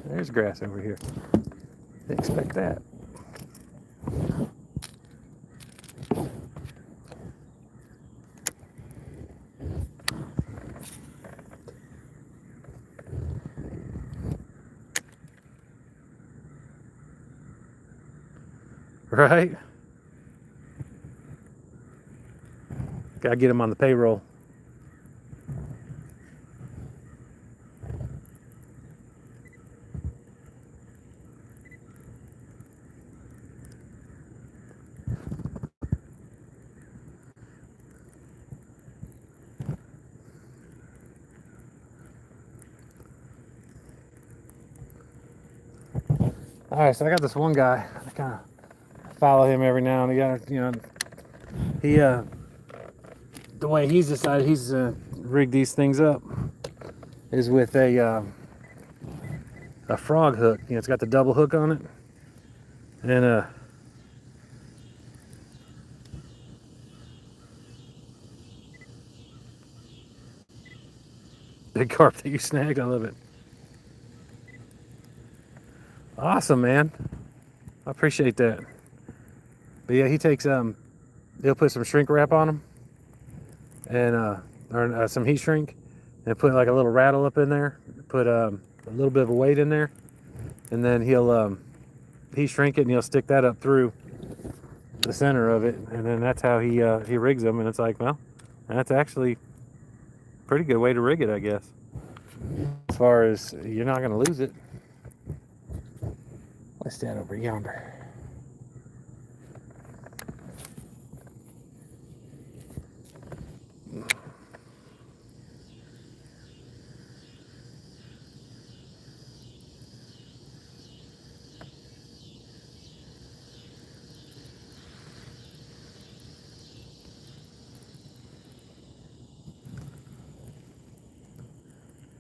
There's grass over here. Didn't expect that. Right? Gotta get him on the payroll. All right, so I got this one guy. I kind of follow him every now and again. You know, he the way he's decided he's rigged these things up is with a frog hook. You know, it's got the double hook on it, and big carp that you snagged. I love it. Awesome, man. I appreciate that. But yeah, he takes he'll put some shrink wrap on them, and or some heat shrink, and put like a little rattle up in there. Put a little bit of a weight in there, and then he'll heat shrink it, and he'll stick that up through the center of it, and then that's how he rigs them. And it's like, well, that's actually a pretty good way to rig it, I guess. As far as you're not going to lose it. Let's stand over yonder.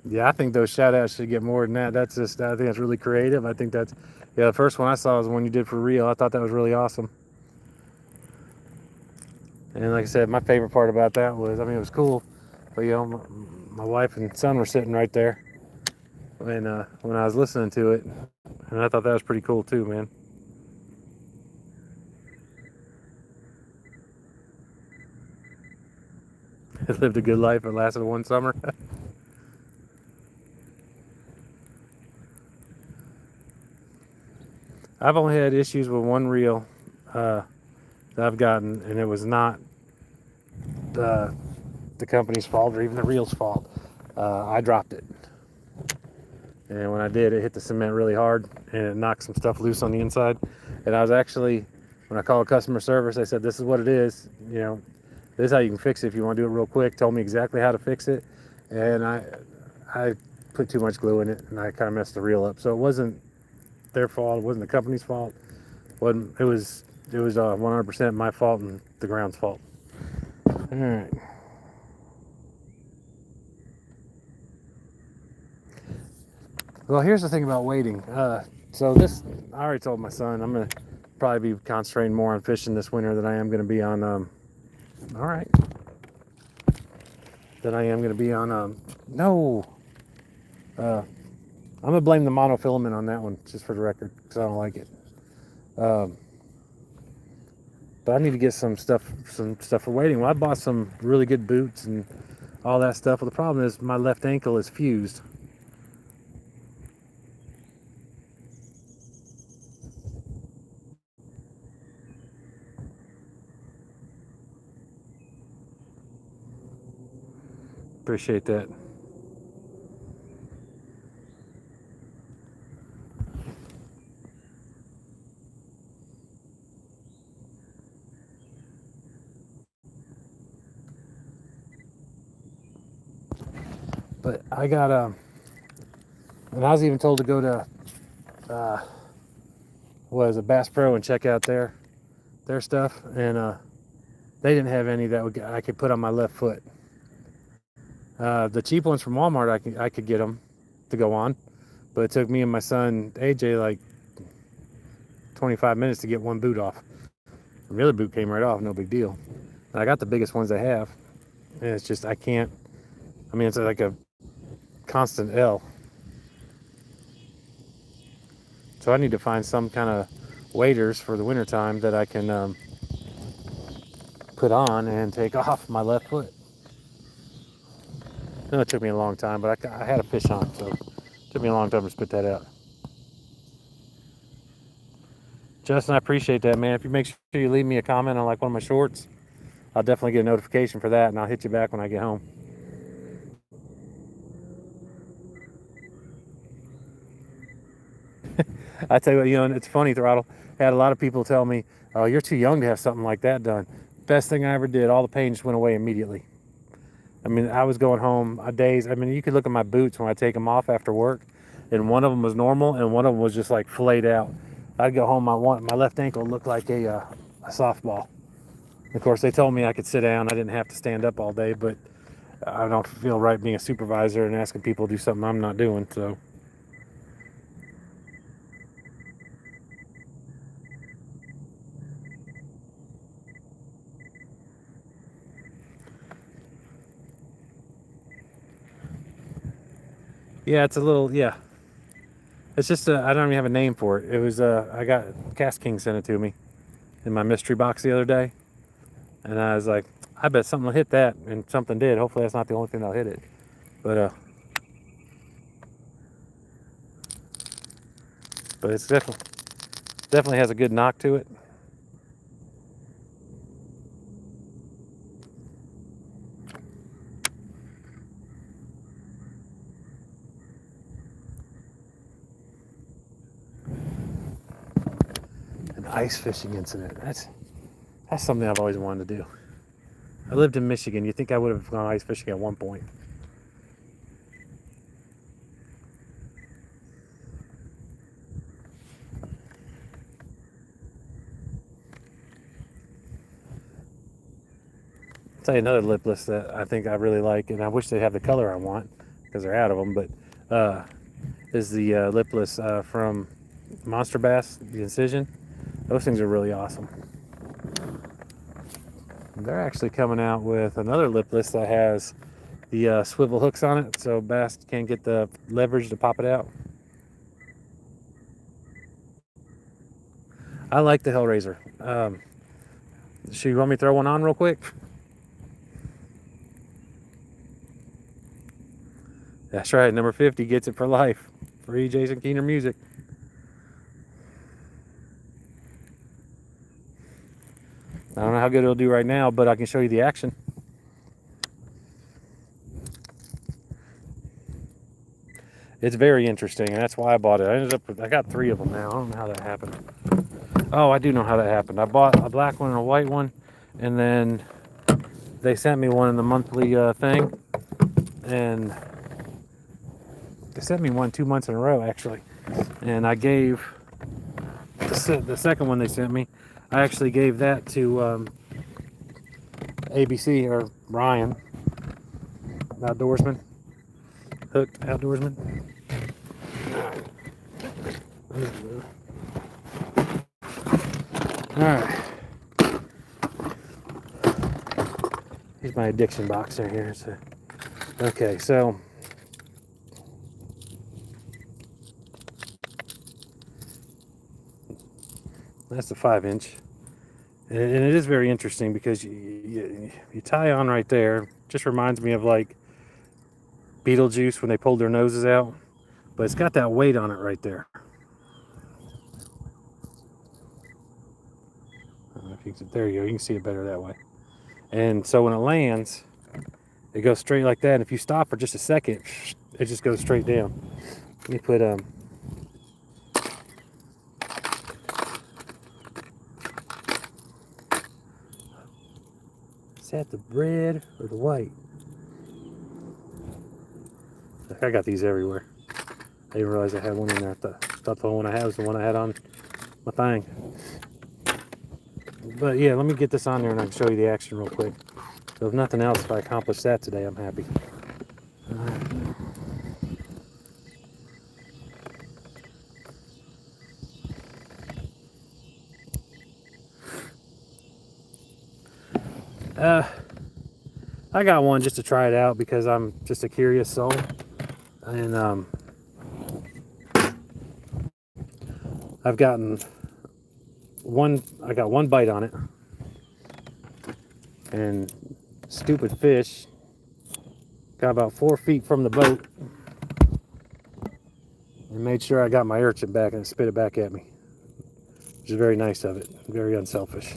Yeah, I think those shout outs should get more than that. That's just, I think that's really creative. I think that's, yeah, the first one I saw was the one you did for real. I thought that was really awesome. And like I said, my favorite part about that was, I mean, it was cool, but you know, my wife and son were sitting right there when I was listening to it, and I thought that was pretty cool too, man. It lived a good life. It lasted one summer. I've only had issues with one reel that I've gotten, and it was not the company's fault or even the reel's fault. I dropped it, and when I did, it hit the cement really hard, and it knocked some stuff loose on the inside. And I was actually, when I called customer service, they said, "This is what it is. You know, this is how you can fix it if you want to do it real quick." Told me exactly how to fix it, and I put too much glue in it, and I kind of messed the reel up. So it wasn't their fault. It wasn't the company's fault. It was 100% my fault and the ground's fault. All right. Well, here's the thing about waiting. So this, I already told my son I'm gonna probably be concentrating more on fishing this winter than I am gonna be on. All right. Than I am gonna be on. No. I'm gonna blame the monofilament on that one, just for the record, because I don't like it. But I need to get some stuff for wading. Well, I bought some really good boots and all that stuff. Well, the problem is my left ankle is fused. Appreciate that. But I got and I was even told to go to Bass Pro and check out their stuff, and they didn't have any that I could put on my left foot. The cheap ones from Walmart, I could get them to go on, but it took me and my son AJ like 25 minutes to get one boot off. The other boot came right off, no big deal. And I got the biggest ones they have, and it's just I can't. I mean, it's like a constant L. So I need to find some kind of waders for the wintertime that I can put on and take off my left foot. I know it took me a long time, but I had a fish on, so it took me a long time to spit that out. Justin, I appreciate that, man. If you make sure you leave me a comment on like one of my shorts, I'll definitely get a notification for that, and I'll hit you back when I get home. I tell you what, and it's funny, Throttle. I had a lot of people tell me, "Oh, you're too young to have something like that done." Best thing I ever did. All the pain just went away immediately. I mean, I was going home days. I mean, you could look at my boots when I take them off after work, and one of them was normal, and one of them was just like flayed out. I'd go home, my left ankle looked like a softball. Of course, they told me I could sit down. I didn't have to stand up all day, but I don't feel right being a supervisor and asking people to do something I'm not doing. So. Yeah, it's a little, yeah. It's just, I don't even have a name for it. It was, I got, Cast King sent it to me in my mystery box the other day. And I was like, I bet something will hit that. And something did. Hopefully that's not the only thing that'll hit it. But it's definitely has a good knock to it. An ice fishing incident. That's something I've always wanted to do. I lived in Michigan. You think I would have gone ice fishing at one point? I'll tell you another lipless that I think I really like, and I wish they have the color I want because they're out of them. But is the lipless from Monster Bass, the Incision. Those things are really awesome. They're actually coming out with another lipless that has the swivel hooks on it, so bass can't get the leverage to pop it out. I like the Hellraiser. You want me to throw one on real quick? That's right, number 50 gets it for life. Free Jason Keener music. I don't know how good it'll do right now, but I can show you the action. It's very interesting, and that's why I bought it. I got 3 of them now. I don't know how that happened. Oh, I do know how that happened. I bought a black one and a white one, and then they sent me one in the monthly thing, and they sent me one 2 months in a row, actually. And I gave the second one they sent me, I actually gave that to ABC, or Ryan, outdoorsman, hooked outdoorsman. All right. Here's my addiction box right here. So, okay, so that's the 5-inch, and it is very interesting because you tie on right there. Just reminds me of like Beetlejuice when they pulled their noses out, but it's got that weight on it right there. I don't know if you can, there you go. You can see it better that way. And so when it lands, it goes straight like that. And if you stop for just a second, it just goes straight down. Let me put is that the red or the white? I got these everywhere. I didn't realize I had one in there. I thought the one I had was the one I had on my thing. But yeah, let me get this on there and I can show you the action real quick. So if nothing else, if I accomplish that today, I'm happy. I got one just to try it out because I'm just a curious soul. And I've gotten I got one bite on it. And stupid fish got about 4 feet from the boat and made sure I got my urchin back and spit it back at me, which is very nice of it, very unselfish.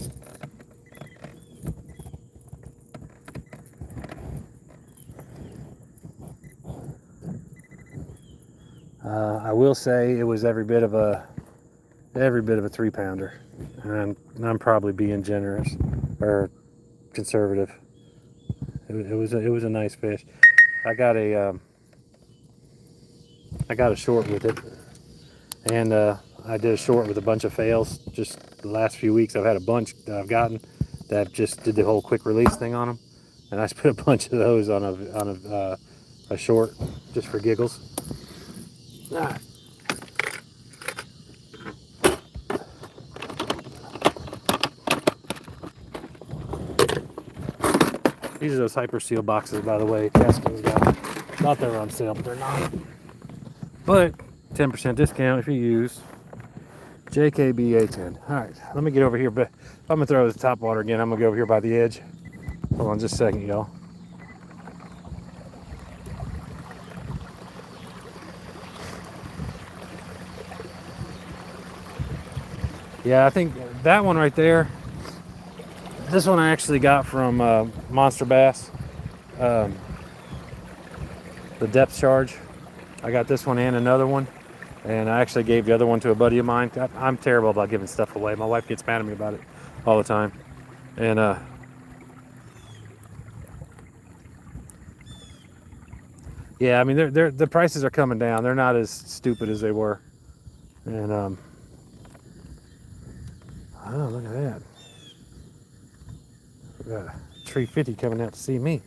I will say it was every bit of a 3-pounder, and I'm probably being generous or conservative. It was a nice fish. I got a short with it, and I did a short with a bunch of fails. Just the last few weeks, I've had a bunch that I've gotten that just did the whole quick release thing on them, and I put a bunch of those on a short just for giggles. Ah. These are those Hyper Seal boxes, by the way. Cascades got. Thought they were on sale, but they're not. But 10% discount if you use JKBA10. All right, let me get over here. But if I'm gonna throw the top water again, I'm gonna go over here by the edge. Hold on just a second, y'all. Yeah, I think that one right there. This one I actually got from Monster Bass. The depth charge. I got this one and another one. And I actually gave the other one to a buddy of mine. I'm terrible about giving stuff away. My wife gets mad at me about it all the time. And yeah, I mean the prices are coming down. They're not as stupid as they were. And oh, look at that. We got a Tree 50 coming out to see me.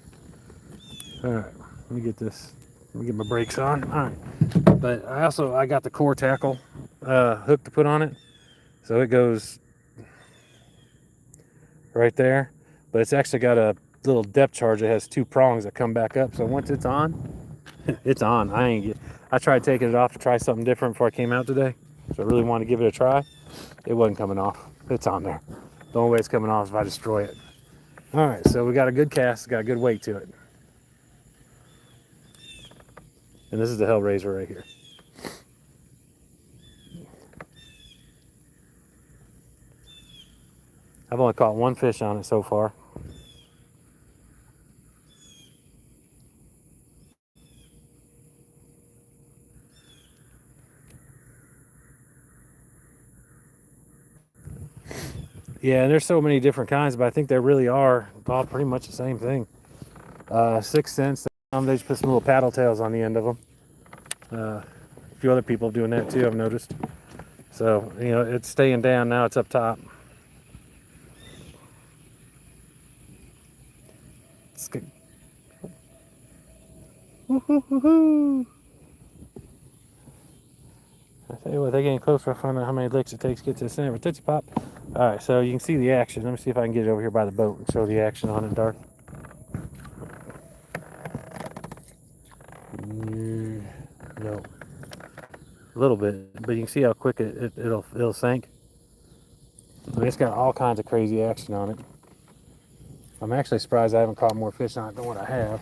All right, let me get this. Let me get my brakes on. All right, but I got the core tackle hook to put on it, so it goes right there. But it's actually got a little depth charge that has 2 prongs that come back up. So once it's on, it's on. I tried taking it off to try something different before I came out today, so I really wanted to give it a try. It wasn't coming off. It's on there. The only way it's coming off is if I destroy it. All right, so we got a good cast. It's got a good weight to it. And this is the Hellraiser right here. I've only caught 1 fish on it so far. Yeah, and there's so many different kinds, but I think they really are all pretty much the same thing. 6 cents. They just put some little paddle tails on the end of them. A few other people doing that too, I've noticed. So, you know, it's staying down, now it's up top. It's good. Woo-hoo-hoo-hoo. I tell you what, they're getting closer. I find out how many licks it takes to get to the center of a Tootsie Pop. All right, so you can see the action. Let me see if I can get it over here by the boat and show the action on it dark. No, a little bit, but you can see how quick it'll sink. I mean, it's got all kinds of crazy action on it. I'm actually surprised I haven't caught more fish on it than what I have.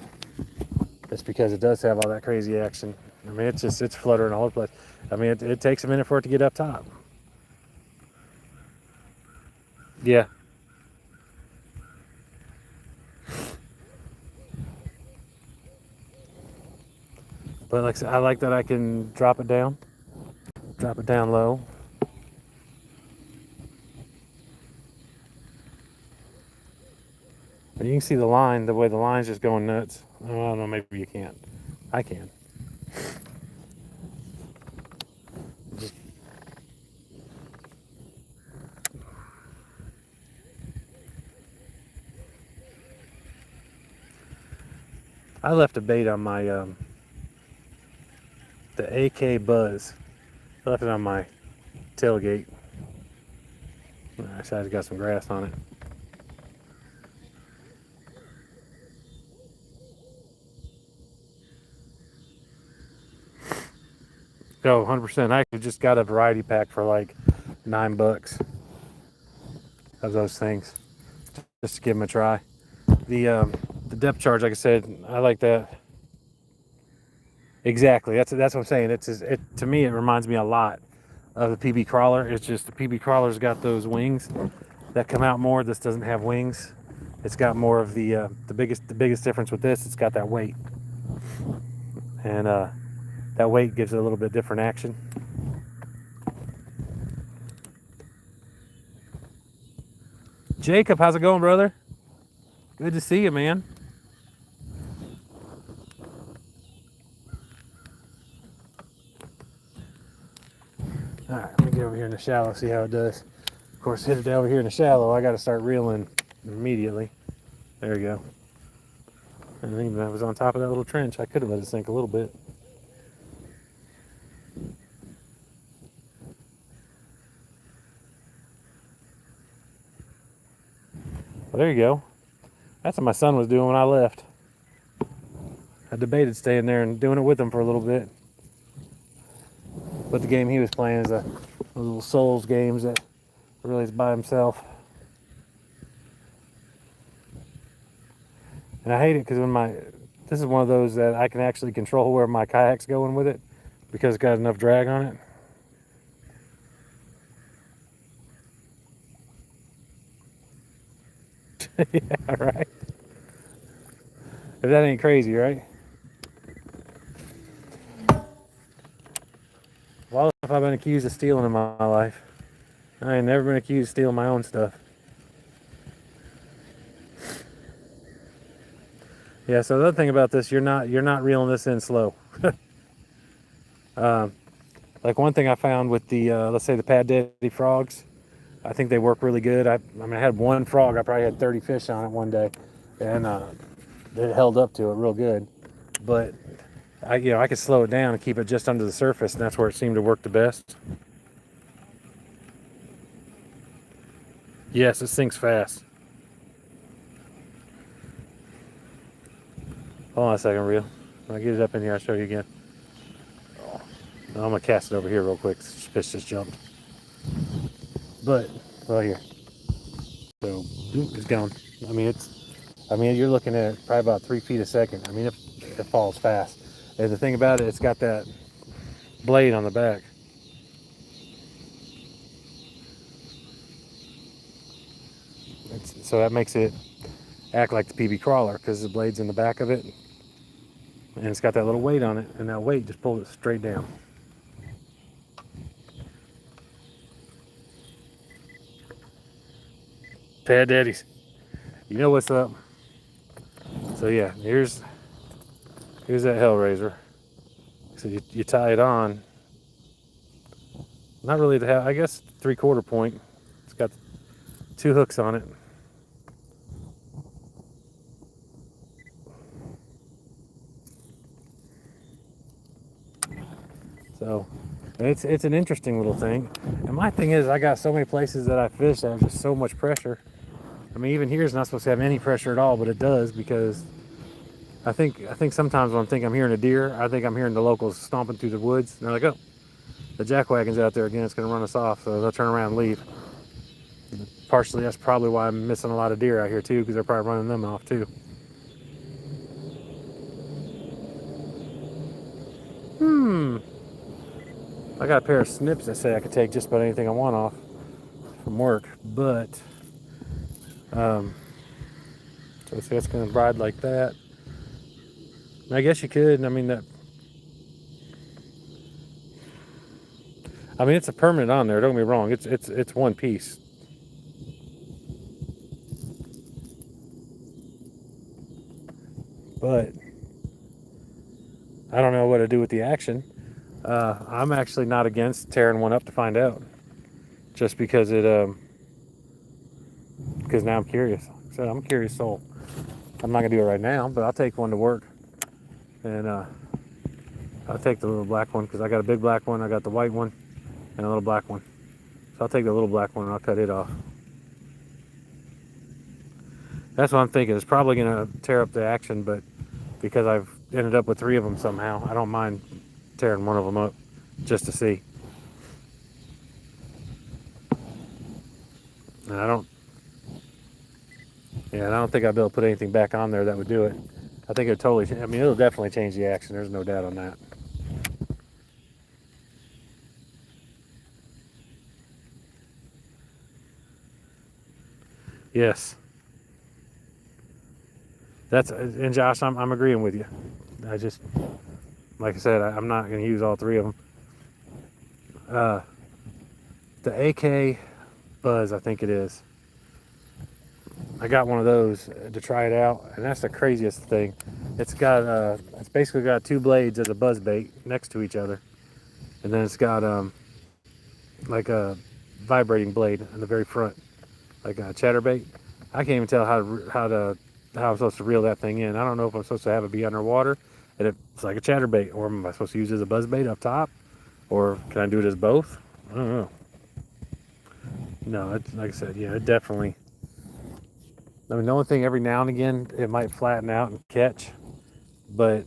It's because it does have all that crazy action. I mean, it's fluttering all over the place. I mean, it takes a minute for it to get up top. Yeah. But like I said, I like that I can drop it down low. And you can see the line, the way the line's just going nuts. I don't know, maybe you can't. I can. Just I left a bait on my the AK Buzz. I left it on my tailgate. Actually, I just got some grass on it. Oh, 100%. I actually just got a variety pack for like $9 of those things, just to give them a try. The depth charge, like I said, I like that. Exactly. That's what I'm saying. To me, it reminds me a lot of the PB crawler. It's just the PB crawler's got those wings that come out more. This doesn't have wings. It's got more of the biggest difference with this. It's got that weight, and that weight gives it a little bit different action. Jacob, how's it going, brother? Good to see you, man. All right, let me get over here in the shallow, see how it does. Of course, hit it over here in the shallow. I got to start reeling immediately. There we go. And even I was on top of that little trench, I could have let it sink a little bit. Well, there you go. That's what my son was doing when I left. I debated staying there and doing it with him for a little bit. But the game he was playing is a little Souls games that really is by himself. And I hate it because this is one of those that I can actually control where my kayak's going with it because it's got enough drag on it. Yeah, right. If that ain't crazy, right? Well, if I've been accused of stealing in my life, I ain't never been accused of stealing my own stuff. Yeah. So the other thing about this, you're not reeling this in slow. Like one thing I found with the let's say the Pad Daddy frogs, I think they work really good. I mean, I had one frog. I probably had 30 fish on it one day, and it held up to it real good. But I could slow it down and keep it just under the surface, and that's where it seemed to work the best. Yes, it sinks fast. Hold on a second, reel. When I get it up in here, I'll show you again. I'm gonna cast it over here real quick. This fish just jumped. But right here. So it's gone. I mean, you're looking at probably about 3 feet a second. I mean, it falls fast. And the thing about it, it's got that blade on the back. So that makes it act like the PB crawler because the blade's in the back of it. And it's got that little weight on it, and that weight just pulls it straight down. Pad Daddies, you know what's up. So yeah, here's that Hellraiser. So you tie it on, Not really the I guess 3/4 point. It's got 2 hooks on it. So it's an interesting little thing. And my thing is, I got so many places that I fish that have just so much pressure. I mean, even here is not supposed to have any pressure at all, but it does, because I think sometimes when I'm hearing a deer, I think I'm hearing the locals stomping through the woods, and they're like, oh, the jackwagon's out there again, it's going to run us off, so they'll turn around and leave. Partially, that's probably why I'm missing a lot of deer out here too, because they're probably running them off too. I got a pair of snips that say I could take just about anything I want off from work, but so see, it's going to ride like that. And I guess you could. I mean, it's a permanent on there. Don't get me wrong. It's one piece. But I don't know what to do with the action. I'm actually not against tearing one up to find out, just because because now I'm curious. Like I said, I'm a curious soul. I'm not gonna do it right now, but I'll take one to work, and I'll take the little black one, because I got a big black one, I got the white one, and a little black one. So I'll take the little black one and I'll cut it off. That's what I'm thinking. It's probably gonna tear up the action, but because I've ended up with 3 of them somehow, I don't mind tearing one of them up just to see. And I don't think I'd be able to put anything back on there that would do it. I think it'll definitely change the action. There's no doubt on that. Yes. And Josh, I'm agreeing with you. I just, like I said, I'm not going to use all 3 of them. The AK Buzz, I think it is. I got one of those to try it out, and that's the craziest thing. It's basically got 2 blades as a buzz bait next to each other, and then it's got like a vibrating blade in the very front, like a chatterbait. I can't even tell how I'm supposed to reel that thing in. I don't know if I'm supposed to have it be underwater and it's like a chatterbait, or am I supposed to use it as a buzz bait up top, or can I do it as both? I don't know. No, like I said, yeah, it definitely. I mean, the only thing, every now and again it might flatten out and catch, but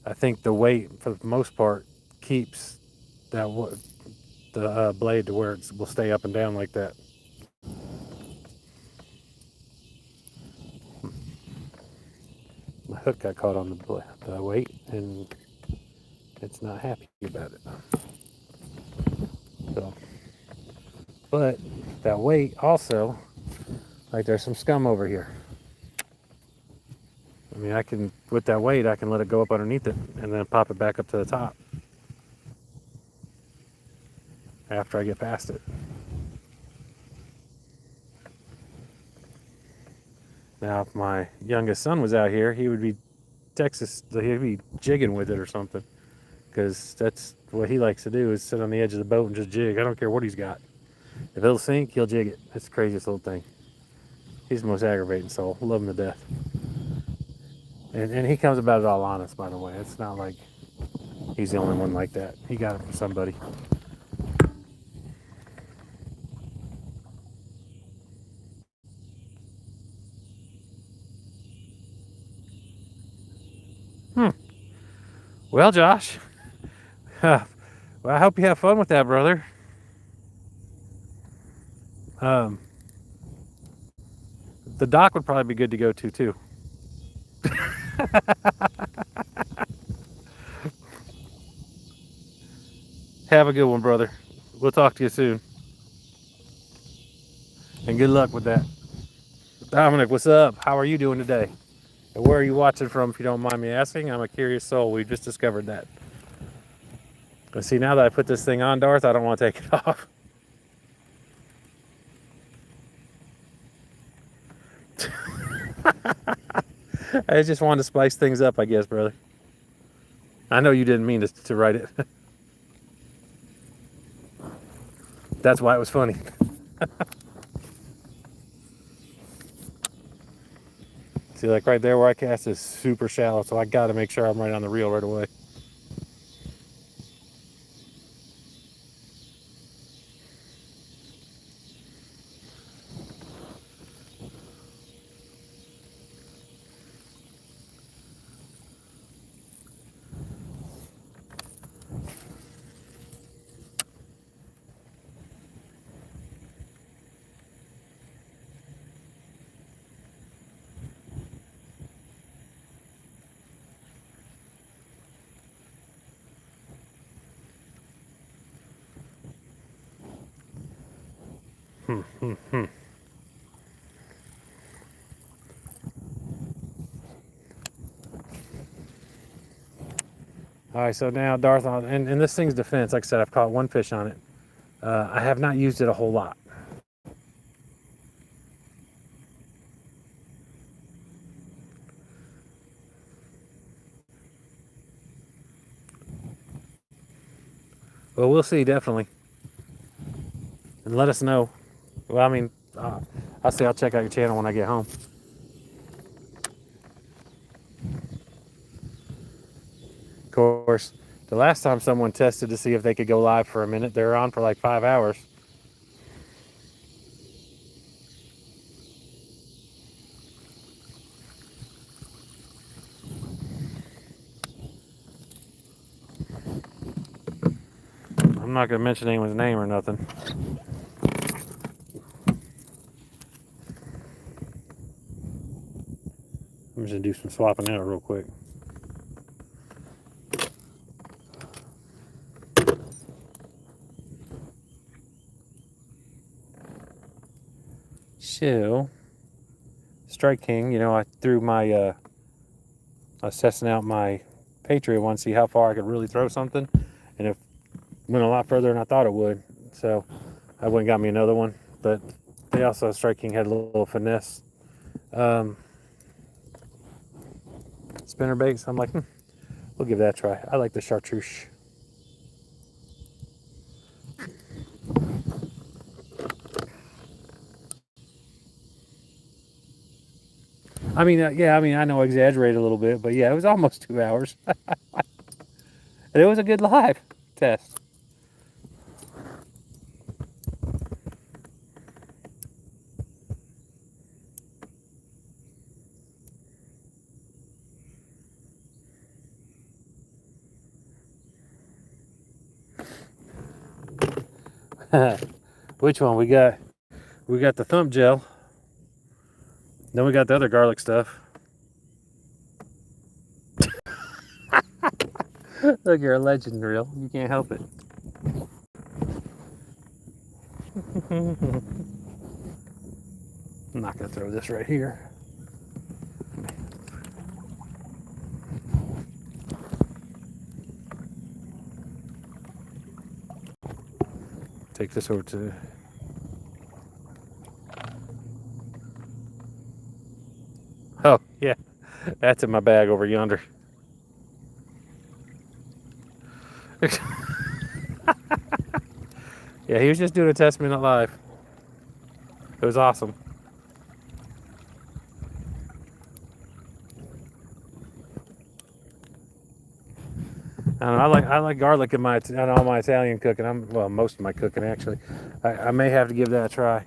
I think the weight, for the most part, keeps the blade to where it will stay up and down like that. My hook got caught on the weight, and it's not happy about it. So, but that weight also, like, there's some scum over here. I mean, with that weight, I can let it go up underneath it and then pop it back up to the top after I get past it. Now, if my youngest son was out here, he would be he'd be jigging with it or something, because that's what he likes to do, is sit on the edge of the boat and just jig. I don't care what he's got. If it'll sink, he'll jig it. It's the craziest little thing. He's the most aggravating soul. Love him to death. And he comes about it all honest, by the way. It's not like he's the only one like that. He got it from somebody. Well, Josh, well, I hope you have fun with that, brother. The dock would probably be good to go to too. Have a good one, brother. We'll talk to you soon. And good luck with that. Dominic, what's up? How are you doing today? And where are you watching from, if you don't mind me asking? I'm a curious soul. We just discovered that. But see, now that I put this thing on, Darth, I don't want to take it off. I just wanted to spice things up, I guess, brother. I know you didn't mean to write it. That's why it was funny. See, like right there where I cast is super shallow, so I got to make sure I'm right on the reel right away. All right, so now Darth, and this thing's defense, like I said, I've caught one fish on it. I have not used it a whole lot. Well, we'll see, definitely. And let us know. Well, I mean, I'll say I'll check out your channel when I get home. Of course, the last time someone tested to see if they could go live for a minute, they were on for like 5 hours. I'm not going to mention anyone's name or nothing. I'm just going to do some swapping out real quick. So, Strike King, you know, I threw my, I was testing out my Patriot one, see how far I could really throw something, and it went a lot further than I thought it would. So, I went and got me another one, but they also, Strike King had a little finesse spinner bait, so I'm like, we'll give that a try. I like the chartreuse. I mean, yeah, I mean, I know I exaggerate a little bit, but yeah, it was almost 2 hours. And it was a good live test. Which one? We got the thump gel. Then we got the other garlic stuff. Look, you're a legend, Reel. You can't help it. I'm not gonna throw this right here. Take this over to. Oh, yeah. That's in my bag over yonder. Yeah, he was just doing a test minute live. It was awesome. I don't know, I like garlic in all my Italian cooking. Well, most of my cooking actually. I may have to give that a try.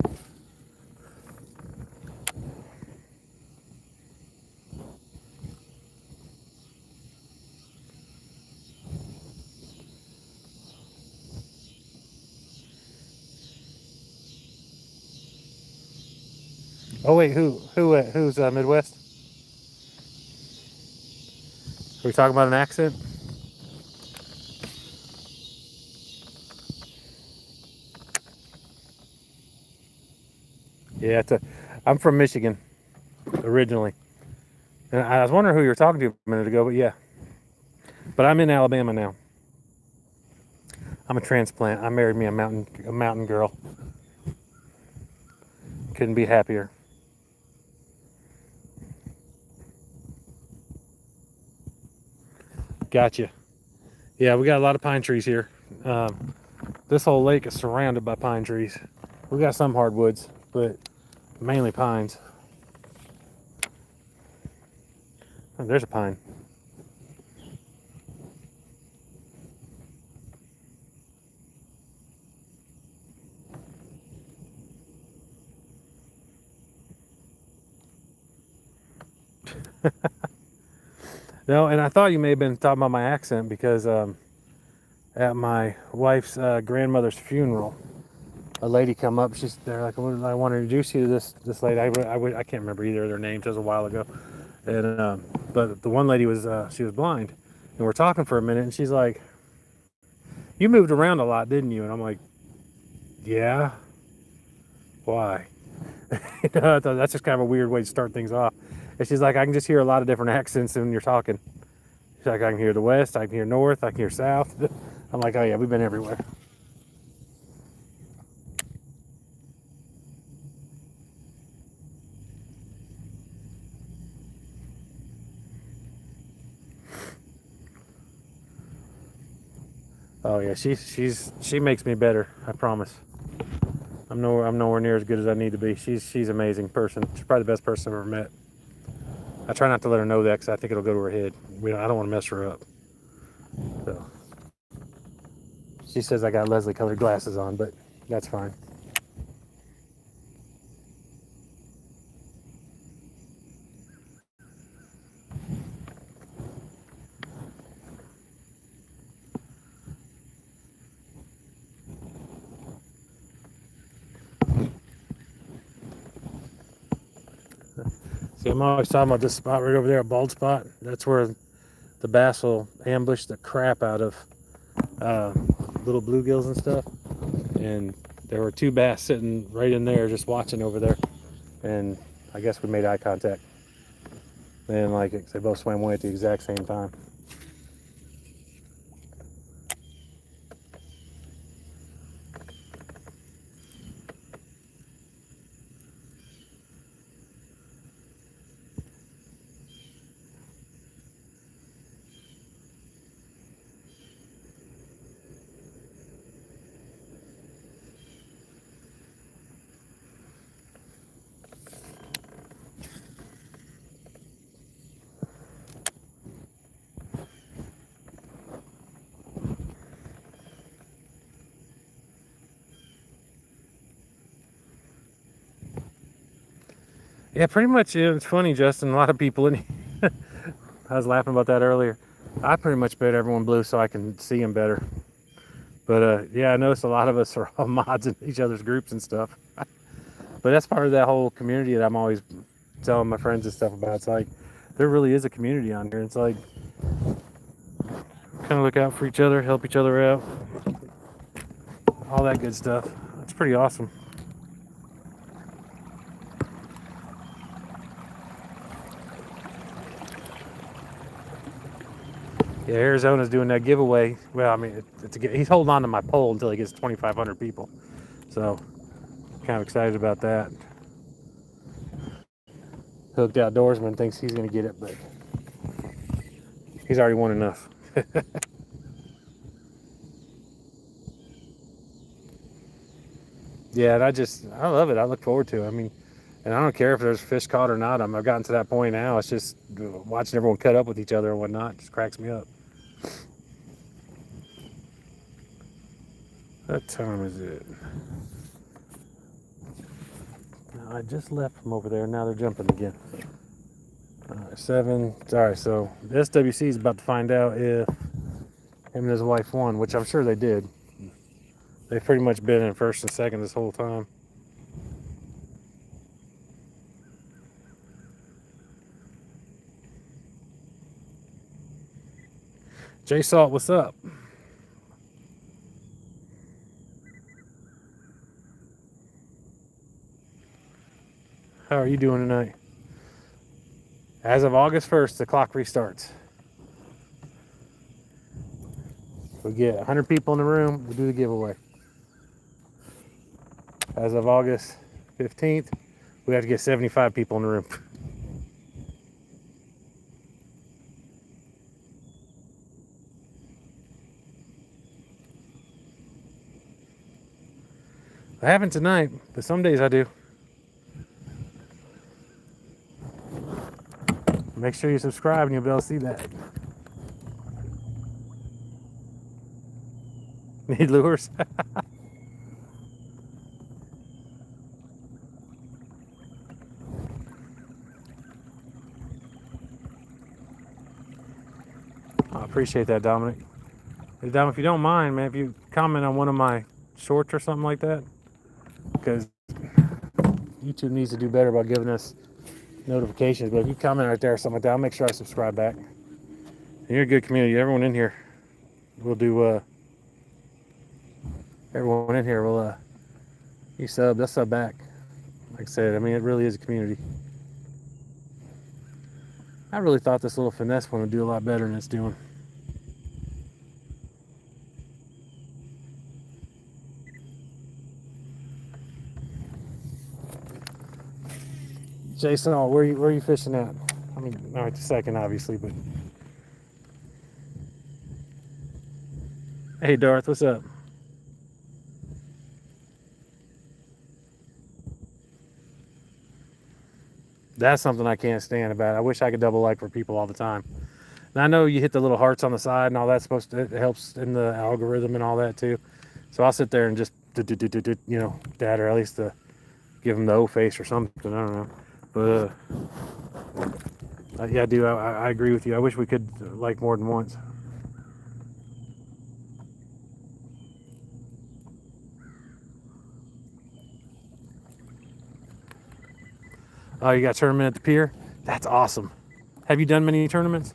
Oh wait, who's Midwest? Are we talking about an accent? Yeah, I'm from Michigan originally, and I was wondering who you were talking to a minute ago, but yeah. But I'm in Alabama now. I'm a transplant. I married me a mountain girl. Couldn't be happier. Gotcha. Yeah, we got a lot of pine trees here. This whole lake is surrounded by pine trees. We got some hardwoods, but mainly pines. Oh, there's a pine. No, and I thought you may have been talking about my accent because at my wife's grandmother's funeral, a lady come up. They're like, I want to introduce you to this lady. I can't remember either of their names. It was a while ago, and but the one lady was she was blind, and we're talking for a minute, and she's like, "You moved around a lot, didn't you?" And I'm like, "Yeah, why?" I thought that's just kind of a weird way to start things off. And she's like, "I can just hear a lot of different accents when you're talking." She's like, "I can hear the west, I can hear north, I can hear south." I'm like, "Oh yeah, we've been everywhere." Oh yeah, she makes me better. I promise. I'm nowhere near as good as I need to be. She's an amazing person. She's probably the best person I've ever met. I try not to let her know that because I think it'll go to her head. I don't want to mess her up. So she says I got Leslie colored glasses on, but that's fine. See, I'm always talking about this spot right over there, a bald spot. That's where the bass will ambush the crap out of uh, little bluegills and stuff. And there were two bass sitting right in there, just watching over there. And I guess we made eye contact. They didn't like it 'cause they both swam away at the exact same time. Yeah, pretty much. It's funny, Justin. A lot of people in. I was laughing about that earlier. I pretty much bet everyone blue so I can see them better. But yeah, I noticed a lot of us are all mods in each other's groups and stuff. But that's part of that whole community that I'm always telling my friends and stuff about. It's like there really is a community on here. It's like kind of look out for each other, help each other out, all that good stuff. It's pretty awesome. Yeah, Arizona's doing that giveaway. Well, I mean, he's holding on to my poll until he gets 2,500 people. So, kind of excited about that. Hooked Outdoorsman thinks he's going to get it, but he's already won enough. Yeah, and I love it. I look forward to it. I mean, and I don't care if there's fish caught or not. I've gotten to that point now. It's just watching everyone cut up with each other and whatnot. It just cracks me up. What time is it? I just left from over there. Now they're jumping again. 7. All right, so the SWC is about to find out if him and his wife won, which I'm sure they did. They've pretty much been in first and second this whole time. Jay Salt, what's up? How are you doing tonight? As of August 1st, the clock restarts. We get 100 people in the room, we do the giveaway. As of August 15th, we have to get 75 people in the room. I haven't tonight, but some days I do. Make sure you subscribe and you'll be able to see that. Need lures? I appreciate that, Dominic. Hey, Dom, if you don't mind, man, if you comment on one of my shorts or something like that, because YouTube needs to do better about giving us notifications. But if you comment right there or something like that, I'll make sure I subscribe back. And you're a good community. Everyone in here will do. Everyone in here will. You sub, they'll sub back. Like I said, I mean, it really is a community. I really thought this little finesse one would do a lot better than it's doing. Jason, where are you fishing at? I mean, not right this second, obviously, but hey, Darth, what's up? That's something I can't stand about it. I wish I could double like for people all the time. And I know you hit the little hearts on the side and all that's supposed to, it helps in the algorithm and all that too. So I'll sit there and just, you know, that, or at least give them the O face or something. I don't know. But yeah, dude, I agree with you. I wish we could like more than once. Oh, you got a tournament at the pier? That's awesome. Have you done many tournaments?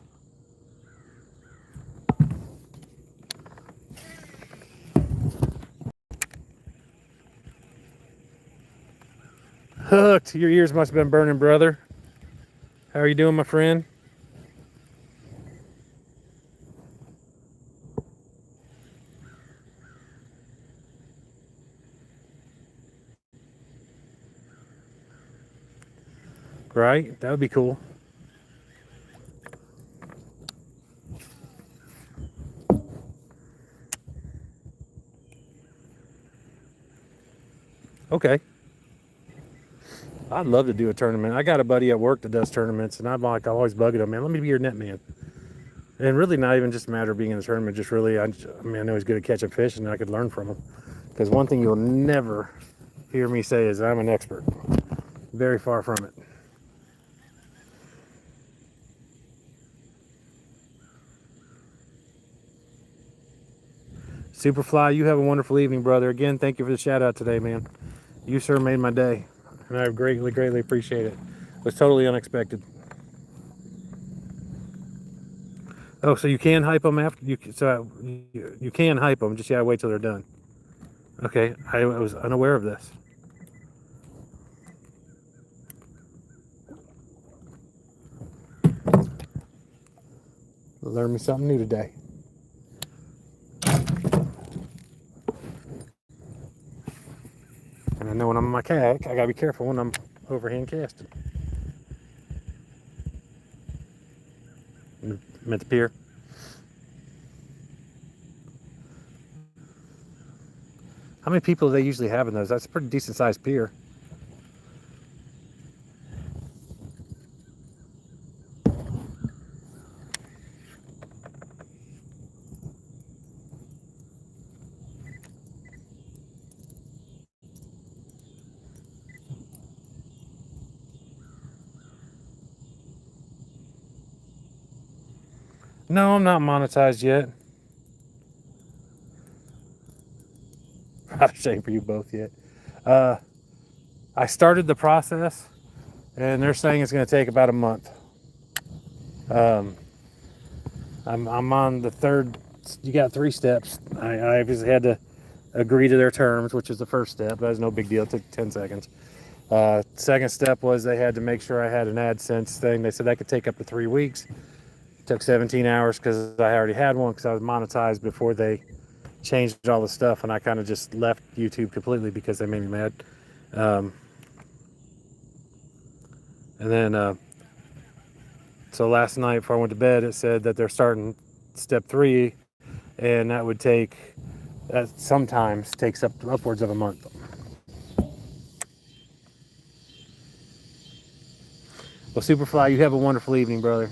Hooked. Your ears must have been burning, brother. How are you doing, my friend? Right? That would be cool. Okay. I'd love to do a tournament. I got a buddy at work that does tournaments, and I'm always bugging him, man, let me be your net man. And really, not even just a matter of being in the tournament, just really, I mean, I know he's good at catching fish, and I could learn from him. Because one thing you'll never hear me say is I'm an expert. Very far from it. Superfly, you have a wonderful evening, brother. Again, thank you for the shout out today, man. You, sir, made my day, and I greatly appreciate it. It was totally unexpected. Oh, so you can hype them after you can hype them, just you gotta wait till they're done. Okay, I was unaware of this. Learn me something new today. And I know when I'm on my kayak, I gotta be careful when I'm overhand casting. I'm at the pier. How many people do they usually have in those? That's a pretty decent sized pier. No, I'm not monetized yet. Not a shame for you both yet. I started the process, and they're saying it's going to take about a month. I'm on the third. You got 3 steps. I obviously had to agree to their terms, which is the first step. That was no big deal. It took 10 seconds. Second step was they had to make sure I had an AdSense thing. They said that could take up to 3 weeks. It took 17 hours because I already had one because I was monetized before they changed all the stuff, and I kind of just left YouTube completely because they made me mad. And then, so last night before I went to bed, it said that they're starting step 3, and that would take, that sometimes takes upwards of a month. Well, Superfly, you have a wonderful evening, brother.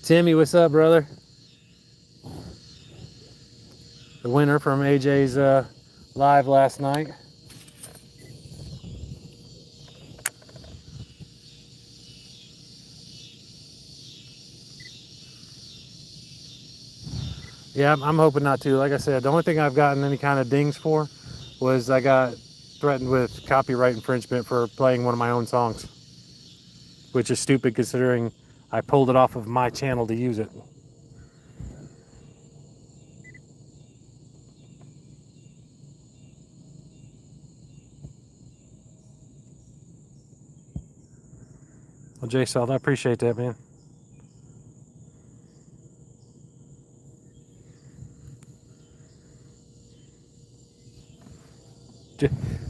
Timmy, what's up, brother? The winner from AJ's live last night. Yeah, I'm hoping not to. Like I said, the only thing I've gotten any kind of dings for was I got threatened with copyright infringement for playing one of my own songs, which is stupid considering I pulled it off of my channel to use it. Well, Jay Salt, I appreciate that, man.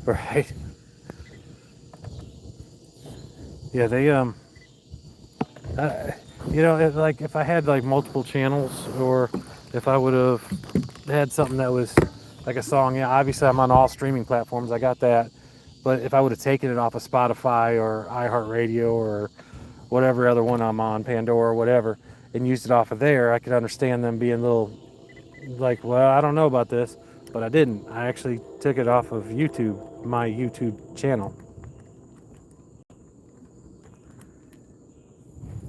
Right. Yeah, they you know, like if I had like multiple channels, or if I would have had something that was like a song, yeah, obviously I'm on all streaming platforms, I got that. But if I would have taken it off of Spotify or iHeartRadio or whatever other one I'm on, Pandora or whatever, and used it off of there, I could understand them being a little like, well, I don't know about this, but I didn't. I actually took it off of YouTube, my YouTube channel.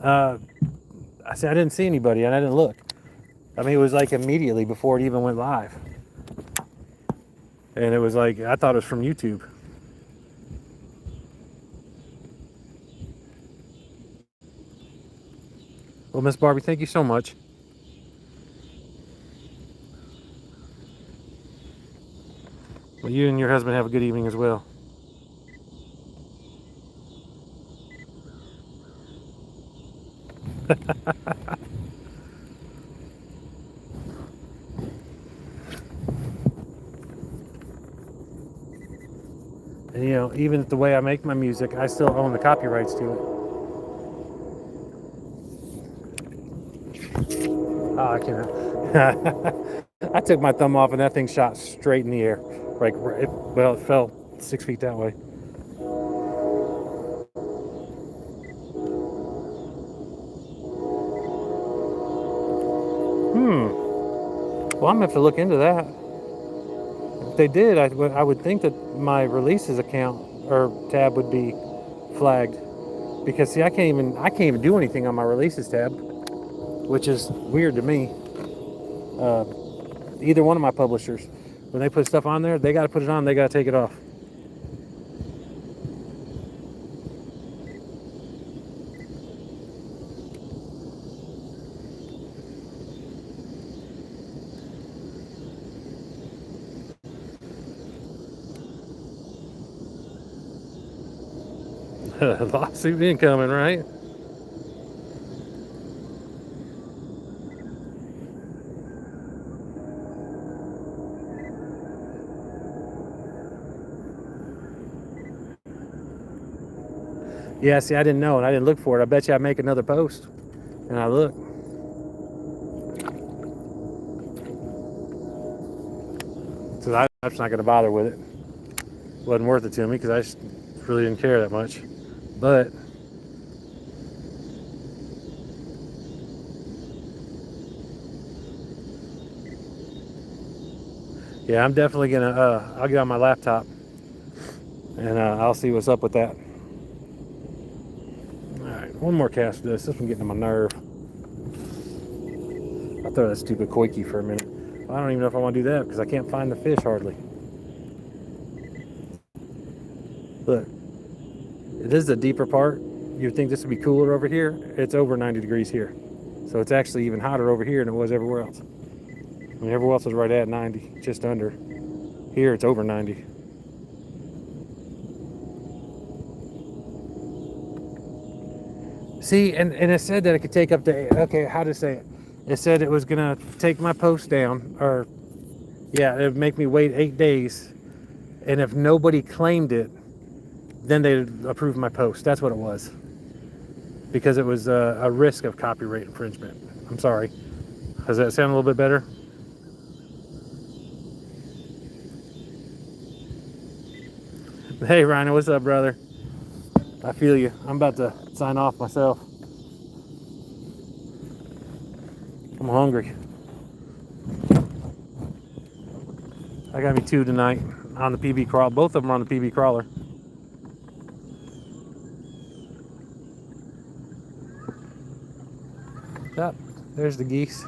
I said I didn't see anybody, and I didn't look. I mean, it was like immediately before it even went live, and it was like I thought it was from YouTube. Well, Miss Barbie, thank you so much. Well, you and your husband have a good evening as well. And you know, even the way I make my music, I still own the copyrights to it. Oh, I can't. I took my thumb off and that thing shot straight in the air. Like, well, it fell 6 feet that way. Well, I'm gonna have to look into that. If they did, I would think that my releases account or tab would be flagged, because see, I can't even do anything on my releases tab, which is weird to me. Either one of my publishers, when they put stuff on there, they got to put it on, they got to take it off. Lawsuit incoming, right? Yeah, see, I didn't know, and I didn't look for it. I bet you I make another post, and I look. So I'm just not going to bother with it. Wasn't worth it to me because I just really didn't care that much. But yeah, I'm definitely gonna. I'll get on my laptop and I'll see what's up with that. All right, one more cast of this. This one's getting on my nerve. I'll throw that stupid koiki for a minute. I don't even know if I want to do that because I can't find the fish hardly. Look, this is the deeper part. You'd think this would be cooler over here. It's over 90 degrees here. So it's actually even hotter over here than it was everywhere else. I mean, everywhere else was right at 90, just under. Here it's over 90. See, and it said that it could take up to, okay, how to say it? It said it was gonna take my post down, or yeah, it would make me wait 8 days, and if nobody claimed it, then they'd approve my post. That's what it was. Because it was a risk of copyright infringement. I'm sorry. Does that sound a little bit better? Hey, Rhino, what's up, brother? I feel you. I'm about to sign off myself. I'm hungry. I got me 2 tonight on the PB crawl. Both of them are on the PB crawler. Yep, there's the geese.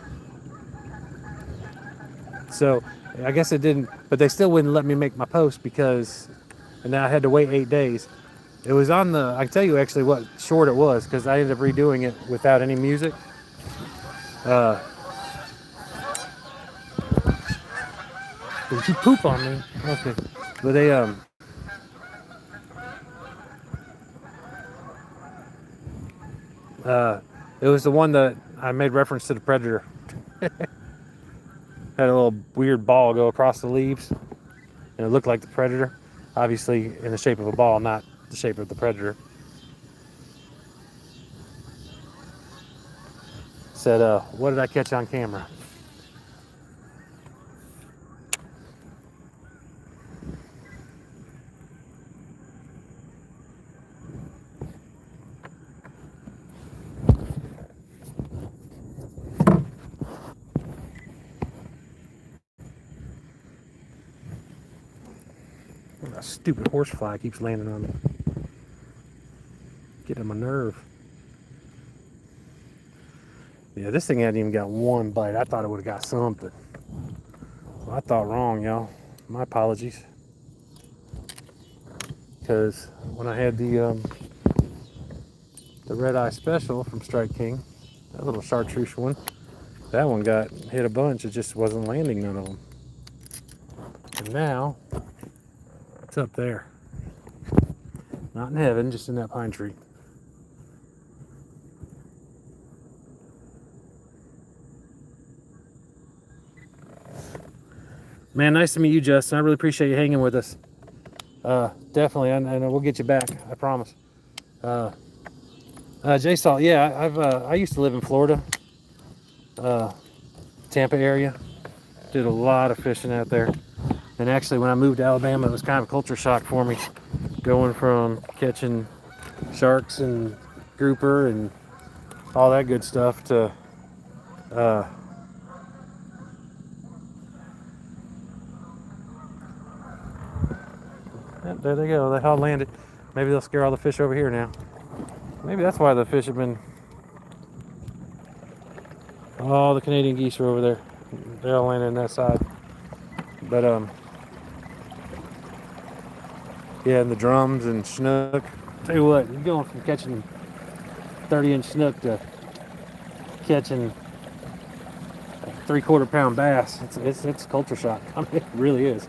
So I guess it didn't, but they still wouldn't let me make my post because, and then I had to wait 8 days. It was on the, I can tell you actually what short it was because I ended up redoing it without any music. Did you poop on me? Okay. But they, it was the one that I made reference to the predator. Had a little weird ball go across the leaves, and it looked like the predator. Obviously in the shape of a ball, not the shape of the predator. Said, what did I catch on camera? That stupid horsefly keeps landing on me. Getting my nerve. Yeah, this thing hadn't even got one bite. I thought it would have got something. Well, I thought wrong, y'all. My apologies. Because when I had the red eye special from Strike King, that little chartreuse one, that one got hit a bunch. It just wasn't landing none of them. And now it's up there. Not in heaven, just in that pine tree. Man, nice to meet you, Justin. I really appreciate you hanging with us. Definitely, and we'll get you back. I promise. Jay Salt, yeah, I used to live in Florida, Tampa area. Did a lot of fishing out there. And actually, when I moved to Alabama, it was kind of a culture shock for me, going from catching sharks and grouper and all that good stuff to there they go. They all landed. Maybe they'll scare all the fish over here now. Maybe that's why the fish have been. Oh, the Canadian geese are over there. They all landed on that side. But yeah, and the drums and snook. Tell you what, you're going from catching 30-inch snook to catching a 3/4 pound bass. It's culture shock. I mean, it really is.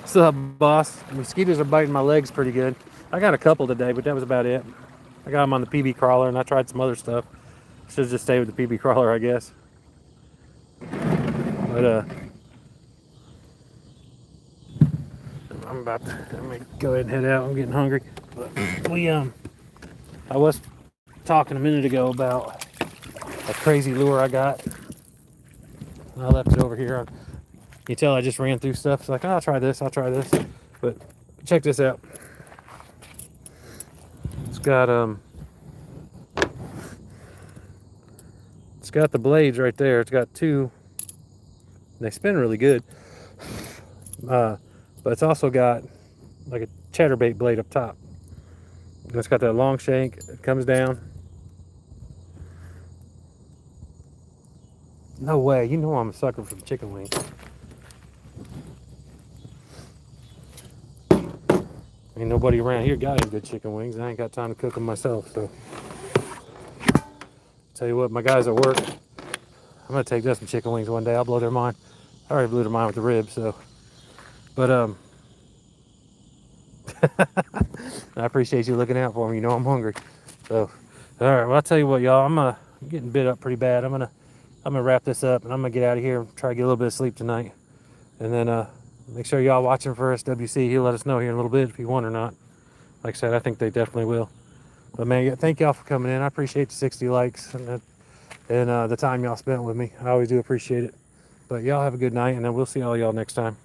What's up, boss? Mosquitoes are biting my legs pretty good. I got a couple today, but that was about it. I got them on the PB crawler, and I tried some other stuff. Should just stay with the PB crawler, I guess. But I'm about to. Let me go ahead and head out. I'm getting hungry. But I was talking a minute ago about a crazy lure I got. I left it over here. You tell I just ran through stuff. It's like, oh, I'll try this. But check this out. It's got the blades right there. It's got 2. They spin really good. But it's also got like a chatterbait blade up top. And it's got that long shank. It comes down. No way. You know I'm a sucker for the chicken wings. Ain't nobody around here got any good chicken wings. I ain't got time to cook them myself, so. Tell you what, my guys at work, I'm gonna take them some chicken wings one day. I'll blow their mind. I already blew their mind with the ribs, so. But I appreciate you looking out for me. You know I'm hungry. So, all right. Well, I'll tell you what, y'all. I'm getting bit up pretty bad. I'm gonna I'm gonna wrap this up and I'm gonna get out of here and try to get a little bit of sleep tonight. And then make sure y'all watching for SWC. He'll let us know here in a little bit if he won or not. Like I said, I think they definitely will. But man, thank y'all for coming in. I appreciate the 60 likes and the time y'all spent with me. I always do appreciate it. But y'all have a good night, and then we'll see all y'all next time.